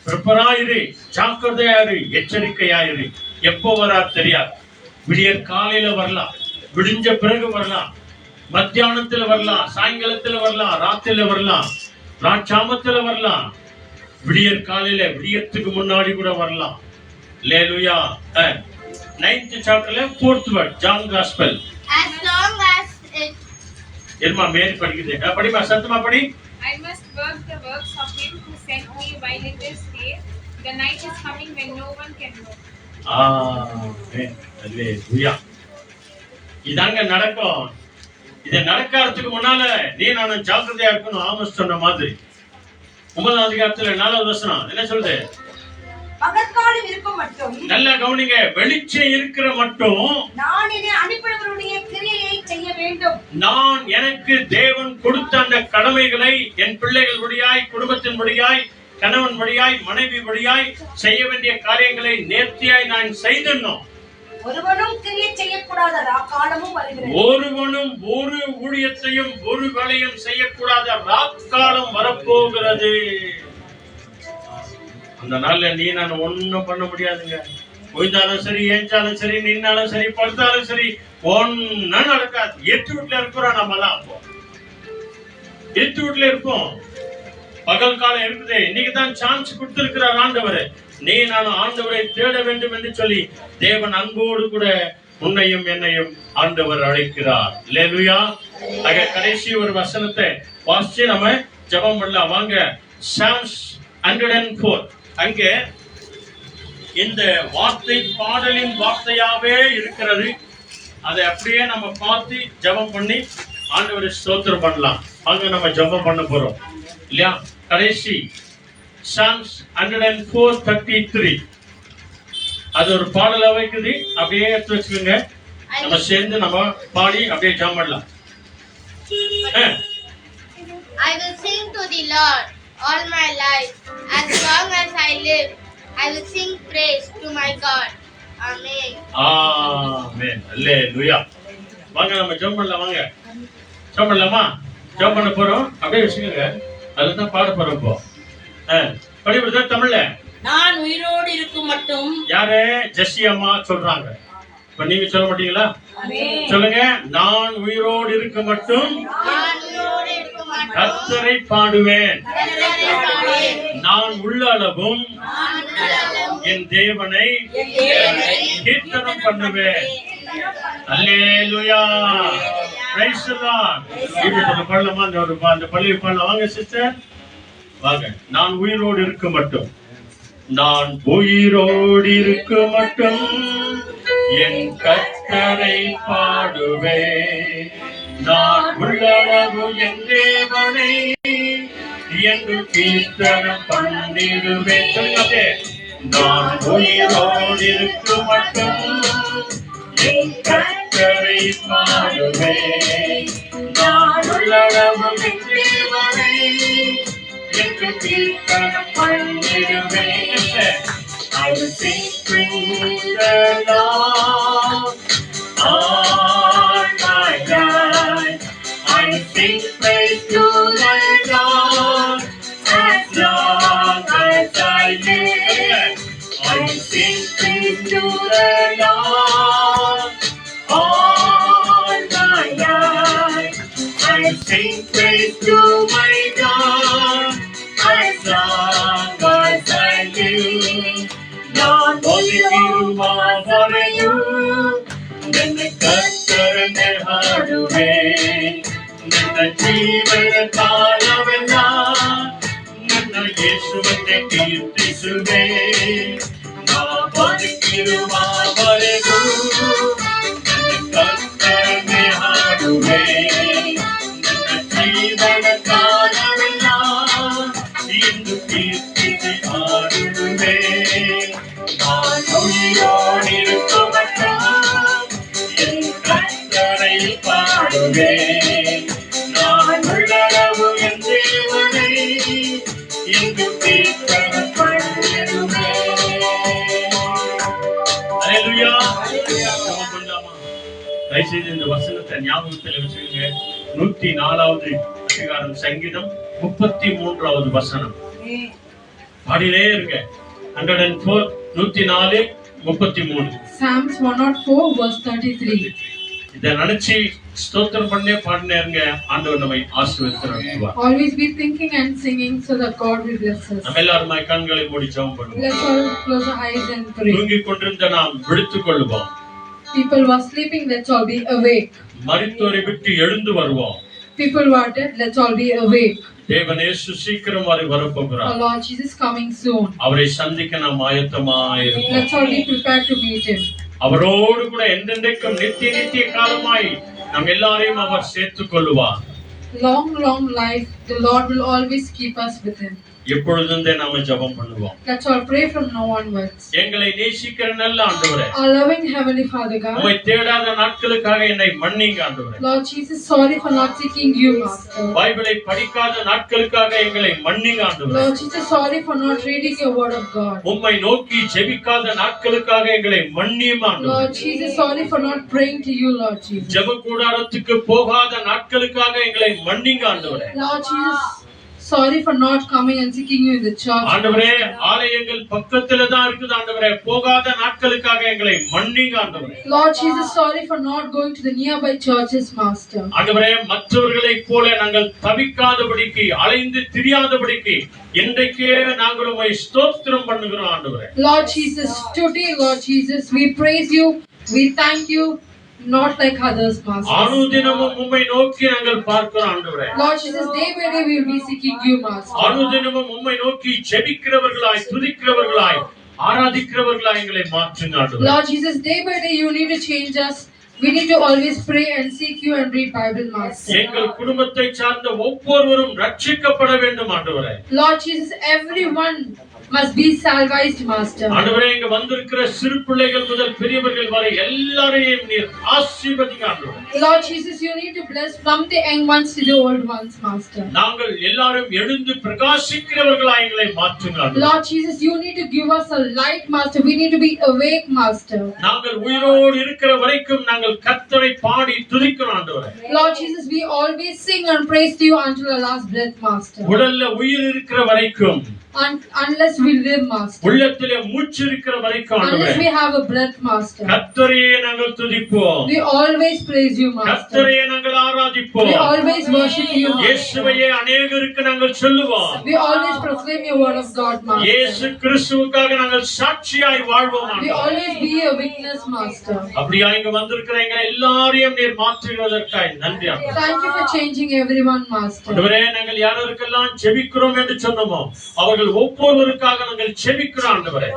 பிரிப்பராயிரு, ஜாக்கிரதையாயிரு, எச்சரிக்கையாயிரு. எப்போ வரா தெரியாது. விடியற் காலையில வரலாம், விடிஞ்ச பிறகு வரலாம், மத்தியானத்துல வரலாம், சாயங்காலத்துல வரலாம், ராத்திரில வரலாம், ராட்சாமத்துல வரலாம், விடியற் காலையில விடியறதுக்கு முன்னாடி கூட வரலாம். அல்லேலூயா. 9th சாப்டர்ல 4th word, John gospel. As long as it எர்மா மேல் படிக்குது, படிமா சத்தமா படி. I must work the works of him who sent me while it is day. The night is coming when no one can know. ஆமென். அல்லேலூயா. இதாங்க நடக்கும். இது நடக்கிறதுக்கு முன்னால நீ நானும் ஜாக்கிரதையா இருக்கணும். ஆமோஸ் சொன்ன மாதிரி 9ஆம் அதிகாரத்துல 4வது வசனம் என்ன சொல்லுது? பகற்காலம் இருக்கும் மட்டும், நல்லா கவனிங்க, வெளிச்சம் இருக்கிற மட்டும் நான் என்னை அனுப்பினவருடைய கிரியையை செய்ய வேண்டும். நான் எனக்கு தேவன் கொடுத்த அந்த கடமைகளை என் பிள்ளைகள் வழியாய், குடும்பத்தின் வழியாய், கணவன் வழியாய், மனைவி வழியாய் செய்ய வேண்டிய காரியங்களை நேர்த்தியாய் நான் செய்தணும். ஒருவனும் கிரியை செய்யக்கூடாத காலமும் வருகிறது. ஒருவனும் ஒரு ஊழியத்தையும் ஒரு வேலையும் செய்யக்கூடாத ராக்காலம் வரப்போகிறது. அந்த நாள்ல நீ நான் ஒண்ணும் பண்ண முடியாதுங்க. போய்தாலும் சரி, ஏஞ்சாலும் சரி, நின்னாலும் சரி, படுத்தாலும் சரி, ஒன்னும் நடக்காது. எட்டு வீட்டுல இருக்கிறோம் நம்ம எல்லாம். அப்போ எட்டு வீட்டுல இருப்போம். பகல் காலம் இருக்குது. இன்னைக்கு தான் சான்ஸ் கொடுத்திருக்கிறார் ஆண்டவர். நீ நானும் ஆண்டவரை தேட வேண்டும் என்று சொல்லி தேவன் அன்போடு கூட உன்னையும் என்னையும் ஆண்டவர் அழைக்கிறார். அல்லேலூயா. ஆக கடைசி ஒரு வசனத்தை வாசிச்சு நம்ம ஜெபம் பண்ணலாம். வாங்க, Psalms 104. அங்கே இந்த வார்த்தை பாடலின் வார்த்தையாவே இருக்கிறது. அதை அப்படியே நம்ம பார்த்து ஜெபம் பண்ணி ஆண்டவரை ஸ்தோத்திரம் பண்ணலாம். அங்க நம்ம ஜெபம் பண்ண போறோம் இல்லையா? கடைசி Psalms 104:33. அது ஒரு பாடலா வைக்குது. அப்படியே எடுத்து வச்சுக்கோங்க. நம்ம சேர்ந்து நம்ம பாடி அப்படியே ஜெபம் பண்ணலாம். I will sing to the Lord all my life. As long as I live, I will sing praise to my God. Amen. ஆமென். அல்லேலூயா. வாங்க நம்ம ஜெபம் பண்ணலாம். வாங்க ஜெபம் பண்ணலாமா? ஜெபம் பண்ண போறோம். அப்படியே வச்சுக்கோங்க. அதுதான் பாட போறோம். இப்போ படிப்படுத்த தமிழ்ல. நான் உயிரோடு இருக்கும் மட்டும். யாரு? ஜெசி அம்மா சொல்றாங்க. இப்ப நீங்க சொல்ல மாட்டீங்களா? சொல்லுங்க. நான் உயிரோடு இருக்க மட்டும் கர்த்தரை பாடுவேன். நான் உள்ள அளவும் என் தேவனை கீர்த்தனம் பண்ணுவேன். அல்லேலூயா. Praise the Lord. இப்படி பண்ணலாமா? அந்த பள்ளியை பண்ணலாம். வாங்க சிஸ்டர், வாங்க. நான் உயிரோடு இருக்க மட்டும், நான் உயிரோடு இருக்க மட்டும் என் கர்த்தரை பாடுவேன். நான் உள்ளளவு என் தேவனை என்று கீர்த்தனம் பண்ணிடுவேன். சொல்லுங்க, நான் உயிரோடு இருக்க மட்டும் என் கர்த்தரை பாடுவேன். நான் உள்ளளவு என் தேவனை என்று கீர்த்தனம் பண்ணிடுவேன். I will sing to the Lord all my life. I will sing praise to my God as long as I live. I will sing praise to the Lord all my life. I will sing praise to my God as long as I live. நான் ஒளியிருவாவரையும் நின்னை கர்த்தரனை ஆடுவேன். நின்ன ஜீவன காலமெல்லாம் நின்ன இயேசுவை கீர்த்திசுவேன். நான் ஒளியிருவாவரையும் நின்னை கர்த்தரனை ஆடுவேன். நின்ன ஜீவன காலமெல்லாம் இன்று கீர்த்தினை ஆடுவேன். நான் உயிரோடு இருக்கும் மட்டும் என் கர்த்தரை பாடுவேன். நான் உள்ளளவு என் தேவனை இன்று கீர்த்தனம் பண்ணிடுவேன். அல்லேலூயா. ஜெபம் பண்ணலாமா? தயவுசெய்து இந்த வசனத்தை ஞாபகத்தில் வச்சுக்கோங்க. 104வது அதிகாரம் சங்கீதம் 33வது வசனம் பாடினே இருங்க. 104 104 33. Psalms 104 verse 33. இத நினைச்சு ஸ்தோத்திரம் பண்ணே பாடினே இருங்க. ஆண்டவர் நம்மை ஆசீர்வதிப்பார். Always be thinking and singing so that God will bless us. நம்ம எல்லாரும் கண்களை மூடி ஜெபம் பண்ணுவோம். Let's all close our eyes and pray. தூங்கிக் கொண்டிருந்த நாம் விழித்துக் கொள்வோம். People who are sleeping, let's all be awake. மரித்தோரை விட்டு எழுந்து வருவோம். People who are dead, let's all be awake. தேவன் இயேசு சீக்கிரமாய் வரப்போகிறார். Our Lord Jesus coming soon. அவரை சந்திக்க நாம் ஆயத்தமாய் இருப்போம். Let's all be prepared to meet him. அவரோடு கூட என்றென்றைக்கும் நித்திய காலமாய் நம் எல்லாரையும் அவர் சேர்த்துக் கொள்வார். Long life, the Lord will always keep us with him. எப்பொழுதுமே நாம ஜெபம் பண்ணுவோம். Let's all pray from now onwards. எங்களை நேசிக்கிற நல்ல ஆண்டவரே, Our loving heavenly Father God, உம்மை தேடாத நாட்களுக்காக என்னை மன்னிங்க ஆண்டவரே. Lord Jesus, sorry for not seeking you, Master. பைபிளை படிக்காத நாட்களுக்காக எங்களை மன்னிங்க ஆண்டவரே. Lord Jesus, sorry for not reading your word of God. உம்மை நோக்கி ஜெபிக்காத நாட்களுக்காக எங்களை மன்னியும் ஆண்டவரே. Lord Jesus, sorry for not praying to you, Lord Jesus. ஜெப கூடாரத்துக்கு போகாத நாட்களுக்காக எங்களை மன்னிங்க ஆண்டவரே. Lord Jesus, sorry for not coming and seeking you in the church. ஆண்டவரே, ஆலயங்கள் பக்கத்துல தான் இருக்குது ஆண்டவரே. போகாத நாட்களுக்காக எங்களை மன்னிங்க ஆண்டவரே. Lord Jesus, sorry for not going to the nearby churches, Master. ஆண்டவரே, மற்றவர்களைப் போல நாங்கள் தவிக்காதபடிக்கு, அலைந்து திரியாதபடிக்கு இன்றைக்கே நாங்கள் உம்மை ஸ்தோத்திரம் பண்ணுகிறோம் ஆண்டவரே. Lord Jesus, today, Lord Jesus, we praise you, we thank you, not like others, Master. அனுதினமும் உம்மை நோக்கி நாங்கள் பார்க்கிறோம் ஆண்டவரே. Lord Jesus, day by day we will be seeking you, Master. அனுதினமும் உம்மை நோக்கி ஜெபிக்கிறவர்களாய், துதிக்கிறவர்களாய், ஆராதிக்கிறவர்களாய் எங்களை மாற்றுங்க ஆண்டவரே. Lord Jesus, day by day you need to change us. We need to always pray and seek you and read Bible, Master. எங்கள் குடும்பத்தை சார்ந்த ஒவ்வொருவரும் ரட்சிக்கப்பட வேண்டும் ஆண்டவரே. Lord Jesus, everyone must be salvaged, Master. ஆண்டவரே, இங்க வந்திருக்கிற சிறு பிள்ளைகள் முதல் பெரியவர்கள் வரை எல்லாரையும் நீர் ஆசீர்வதிங்க ஆண்டவரே. Lord Jesus, you need to bless from the young ones to the old ones, Master. நாங்கள் எல்லாரும் எழுந்து பிரகாசிக்கிறவர்களாய் எங்களை மாற்றுங்க ஆண்டவரே. Lord Jesus, you need to give us a light, Master. We need to be awake, Master. நாங்கள் உயிரோடு இருக்கிற வரைக்கும் நாங்கள் கர்த்தரை பாடி துதிக்கிறோம் ஆண்டவரே. Lord Jesus, we always sing and praise to you until our last breath, Master. உடல்ல உயிர் இருக்கிற வரைக்கும் Unless we live, Master. உள்ளத்திலே மூச்சு இருக்கிற வரைக்கும் Unless ஆண்டவரே we have a breath, Master. கர்த்தரையே நாங்கள் துதிப்போம், We always praise you, Master. கர்த்தரையே நாங்கள் ஆராதிப்போம், We always worship you, Master. இயேசுவையே அநேகருக்கு நாங்கள் சொல்லுவோம், We always proclaim your word of God, Master. இயேசு கிறிஸ்துவுக்காக நாங்கள் சாட்சியாய் வாழ்வோம் We ஆண்டவரே. always be a witness, Master. அப்படியா இங்க வந்திருக்கிற எங்க எல்லாரையும் நீர் மாற்றுவதற்காய் நன்றி ஆண்டவரே. Thank you for changing everyone, Master. ஆண்டவரே நாங்கள் யாருக்கெல்லாம் ஜெபிக்கிறோம் என்று சொன்னோமோ அவர்கள் ஒவ்வொருவருக்காக நாங்கள் ஜெபிக்கிறோம் ஆண்டவரே.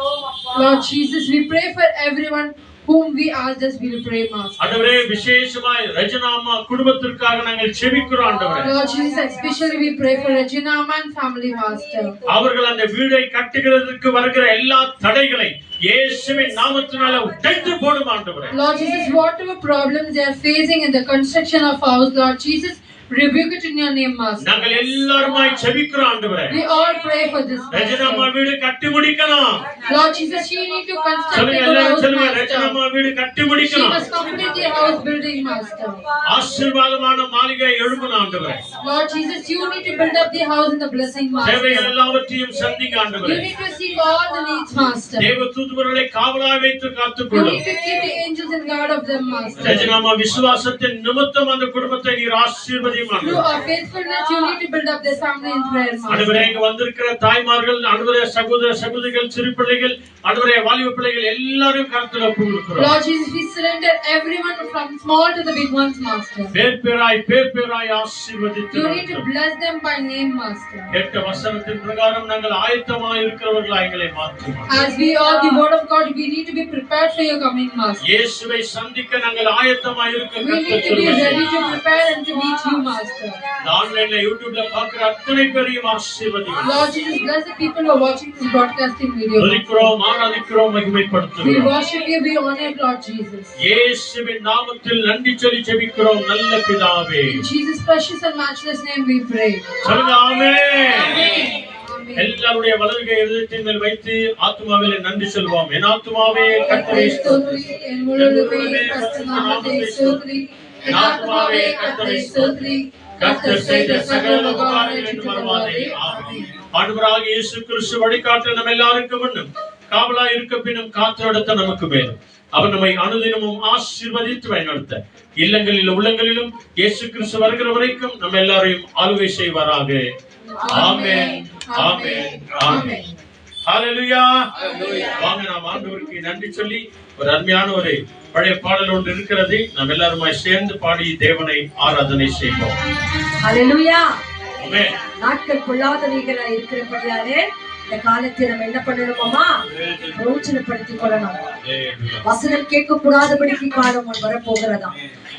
Lord Jesus, we pray for everyone whom we asked us, we will pray, Master. ஆண்டவரே விசேஷமாய் ரஜனா அம்மா குடும்பத்திற்காக நாங்கள் ஜெபிக்கிறோம் ஆண்டவரே. Lord Jesus, especially we pray for Regina and family, Master. அவர்கள் அந்த வீடை கட்டுகிறதுக்கு வருகிற எல்லா தடைகளை இயேசுவின் நாமத்தினால உடைத்து போடும் ஆண்டவரே. Lord Jesus, whatever problems they are facing in the construction of house, Lord Jesus, rebuke it in your name, Master. நாங்கள் எல்லாருமாய் ஜெபிக்கிறோம் ஆண்டவரே. We all pray for this, Rajana அம்மா Master. வீடு கட்டி முடிக்கணும். Lord Jesus, she need to construct சொல்லுங்க a good எல்லாரும் house, சொல்லுங்க ரஜனா Master. அம்மா வீடு கட்டி She முடிக்கணும். must complete the house building, Master. ஆசீர்வாதமான மாளிகை எழுப்பணும் ஆண்டவரே. Lord Jesus, you need to build up the house in the blessing, தேவைகள் Master. எல்லாவற்றையும் சந்திங்க You ஆண்டவரே. need to seek all the needs, Master. தேவ தூதுவர்களை காவலாய் வைத்து You காத்துக்கொள்ளும். need to keep the angels in guard of them, Master. Rajana அம்மா விசுவாசத்தின் நிமித்தம் அந்த குடும்பத்தை நீர் ஆசீர்வதியும் Through ஆண்டவரே. our faithfulness, you need to build up their family in prayer, ஆண்டவரே Master. இங்க வந்திருக்கிற தாய்மார்கள், ஆண்டவரே சகோதர சகோதரிகள், சிறு பிள்ளைகள், ஆண்டவரே வாலிப பிள்ளைகள் எல்லாரும் கருத்துல ஒப்புக்கொடுக்கிறோம். Lord Jesus, we surrender everyone from small to the big ones, Master. பேர் பேராய் ஆசீர்வதித்து You need to bless them by name, Master. கேட்ட வசனத்தின் பிரகாரம் நாங்கள் ஆயத்தமாய் இருக்கிறவர்களாய் எங்களை மாற்றும். As we are the word of God, we need to be prepared for your coming, Master. இயேசுவை சந்திக்க நாங்கள் ஆயத்தமாய் இருக்க We need கர்த்தர் to be கிருபை ready செய்யும். to prepare and to meet you, Master. ஆன்லைன்ல யூடியூப்ல பார்க்கிற அத்தனை பேரையும் ஆசீர்வதியும். Lord Jesus, bless the people who are watching this broadcasting video, Master. துதிக்கிறோம், ஆராதிக்கிறோம், We மகிமைப்படுத்துகிறோம். worship you, we honor you, Lord Jesus. இயேசுவின் நாமத்தில் நன்றி சொல்லி ஜெபிக்கிறோம் நல்ல பிதாவே. In Jesus' precious and matchless name we pray. சொல்லுங்க ஆமென். Amen. எல்லாருடைய வலதுகை இதயத்தின் மேல் வைத்து ஆத்துமாவிலே நன்றி சொல்வோம். என் ஆத்துமாவே கர்த்தரை ஸ்தோத்திரி, என் முழுவதுமே கர்த்தர் நாமத்தை ஸ்தோத்திரி. என் ஆத்துமாவே கர்த்தரை ஸ்தோத்திரி. கர்த்தர் செய்த சகல உபகாரங்களையும் மறவாதே. ஆமென். ஆண்டவராகிய இயேசு கிறிஸ்து வழிகாட்ட நம்ம எல்லாருக்கும் முன்னும் காவலா இருக்க பின்னும் காத்திரத்த நமக்கு மேலும் அவர் நம்மை அனுதினமும் ஆசீர்வதித்து வழிநடத்த இல்லங்களிலும் உள்ளங்களிலும் இயேசு கிறிஸ்து வருகிற வரைக்கும் நம்ம எல்லாரையும் ஆளுகை செய்வாராக. ஆமென், ஆமென், ஆமென். ஹalleluya. வாங்க நாம் ஆண்டவருக்கு நன்றி சொல்லி ஒரு அருமையான ஒரு பழைய பாடல் ஒன்று இருக்கிறது. நாம் எல்லாருமாய் சேர்ந்து பாடி தேவனை ஆராதனை செய்வோம். ஹalleluya. ஆமென். நாட்கள் பொல்லாதவைகளா இருக்கிறபடியாலே இந்த காலத்தை நம்ம என்ன பண்ணணுமாமா? பிரயோஜனப்படுத்திக் கொள்ளணும். வசனம் கேட்க கூடாதபடிக்கு காலம் வரப்போகிறதா.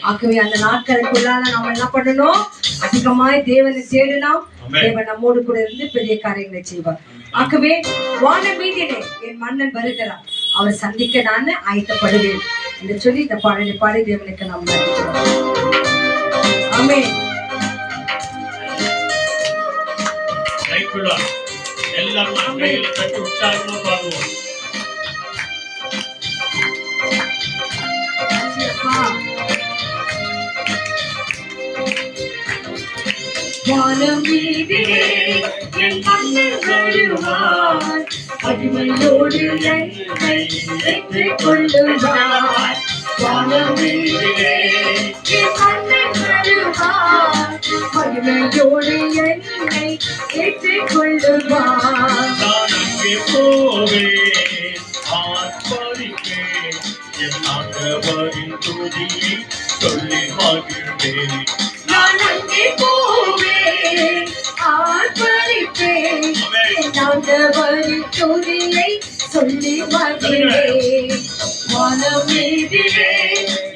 ஆகவே அந்த நாட்களுக்குள்ளால நாம என்ன பண்ணணும்? அதிகமாய் தேவனை தேடலாம். தேவன் நம்மோடு கூட இருந்து பெரிய காரியங்களை செய்வார். ஆகவே வான மீதிலே என் மன்னன் வருகிறார், அவர் சந்திக்க நான் ஆயத்தப்படுவேன் என்று சொல்லி இந்த பாடலை பாடி தேவனுக்கு நாம் ஆமென். எல்லாரும் கையில தட்டி உற்சாகமா பாடுவோம். வானம் மீதிலே என் மன்னன் வருவார், மகிமையோடு என்னை ஏற்றிக் கொள்ளுவார். வானம் மீதிலே என் மன்னன் வருவார், மகிமையோடு என்னை ஏற்றிக் கொள்ளுவார். நான் அங்கே போவேன், ஆர்ப்பரிப்பேன், என் ஆண்டவரின் துதியை சொல்லி மகிழ்வேன். நான் அங்கே போவேன், ஆர்ப்பரிப்பேன், என் ஆண்டவரின் துதியை சொல்லி மகிழ்வேன். வானம் மீதிலே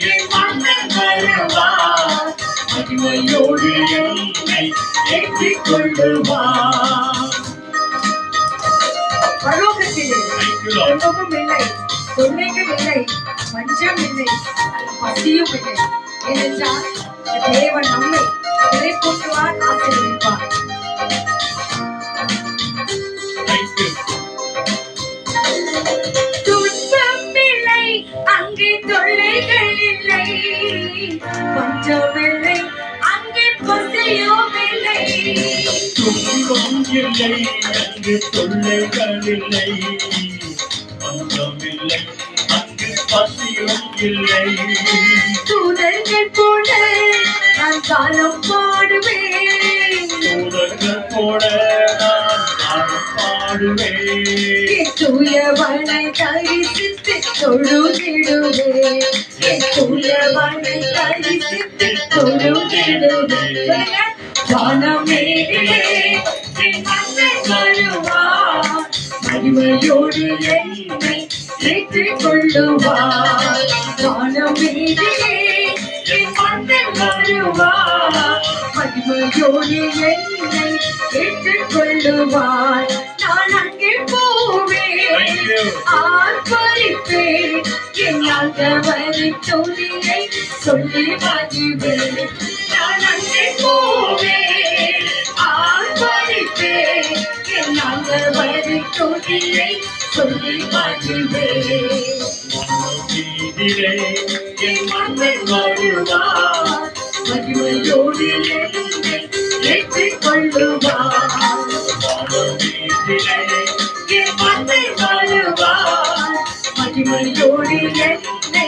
என் மன்னன் வருவார், மகிமையோடு என்னை ஏற்றிக் கொள்ளுவார். பரலோகத்திலே துன்பமும் இல்லை, தொல்லைகள் இல்லை, பஞ்சம் இல்லை, பசியும் இல்லை. ஏனென்றால் தேவன் நம்மை நிலை போற்றுவார், ஆசீர்வதிப்பார். துன்பம் இல்லை, அங்கே தொல்லைகள் இல்லை, பஞ்சம் இல்லை, அங்கே பசியும் இல்லை. துன்பம் இல்லை, அங்கு தொல்லைகளில்லை, பஞ்சமில்லை, அங்கு பசியும் இல்லை. தூதர்கள் போல நான் காலம் பாடுவேன், தூதர்கள் போல நான் நாளும் பாடுவேன். என் தூயவனை தரிசித்து தொழுதிடுவேன், என் தூயவனை தரிசித்து தொழுதிடுவேன். வானமேலே என் அண்ணன் வருவார், மகிமையோடு என்னை ஏற்றுக் கொள்ளுவார். வானமேலே என் அண்ணன் வருவார், மகிமையோடு என்னை ஏற்றுக் கொள்ளுவார். நான் அங்கே போவேன், ஆர்ப்பரிப்பேன், என் ஆண்டவரின் துதியை சொல்லி மகிழ்வேன். நான் அங்கே போவேன், ஆர்ப்பரிப்பேன், என் ஆண்டவரின் துதியை சொல்லி மகிழ்வேன். வீதியிலே என் மன்னன் வருவார், மகிமையோடு என்னை ஏற்றுக் கொள்ளுவார். வீதியிலே என் மன்னன் வருவார், மகிமையோடு என்னை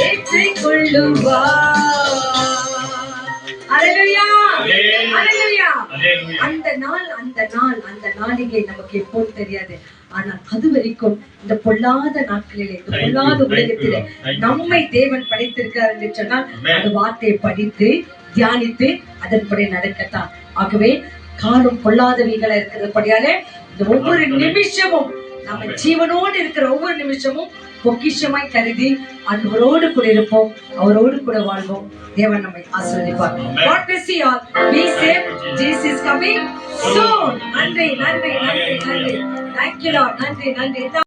ஏற்றுக் கொள்ளுவார். அல்லேலூயா, அல்லேலூயா. அல்லேலூயா. அந்த நாளிகை நமக்கு எப்போது தெரியாது. ஆனால் அது வரைக்கும் இந்த பொல்லாத நாட்களிலே, இந்த பொல்லாத உலகத்திலே நம்மை தேவன் படைத்திருக்கிறார் என்று சொன்னால் அந்த வார்த்தையை படித்து தியானித்து அதன்படி நடக்கத்தான். ஆகவே காலம் பொல்லாதவைகளா இருக்கிறபடியாலே இந்த ஒவ்வொரு நிமிஷமும் நம்ம ஜீவனோடு இருக்கிற ஒவ்வொரு நிமிஷமும் பொக்கிஷமாய் கருதி அன்பரோடு கூட இருப்போம், அவரோடு கூட வாழ்வோம். தேவன் நம்மை ஆசீர்வதிப்பார். God bless you all. Be safe. Jesus is coming soon. நன்றி, நன்றி, நன்றி, நன்றி. Thank you Lord. நன்றி, நன்றி.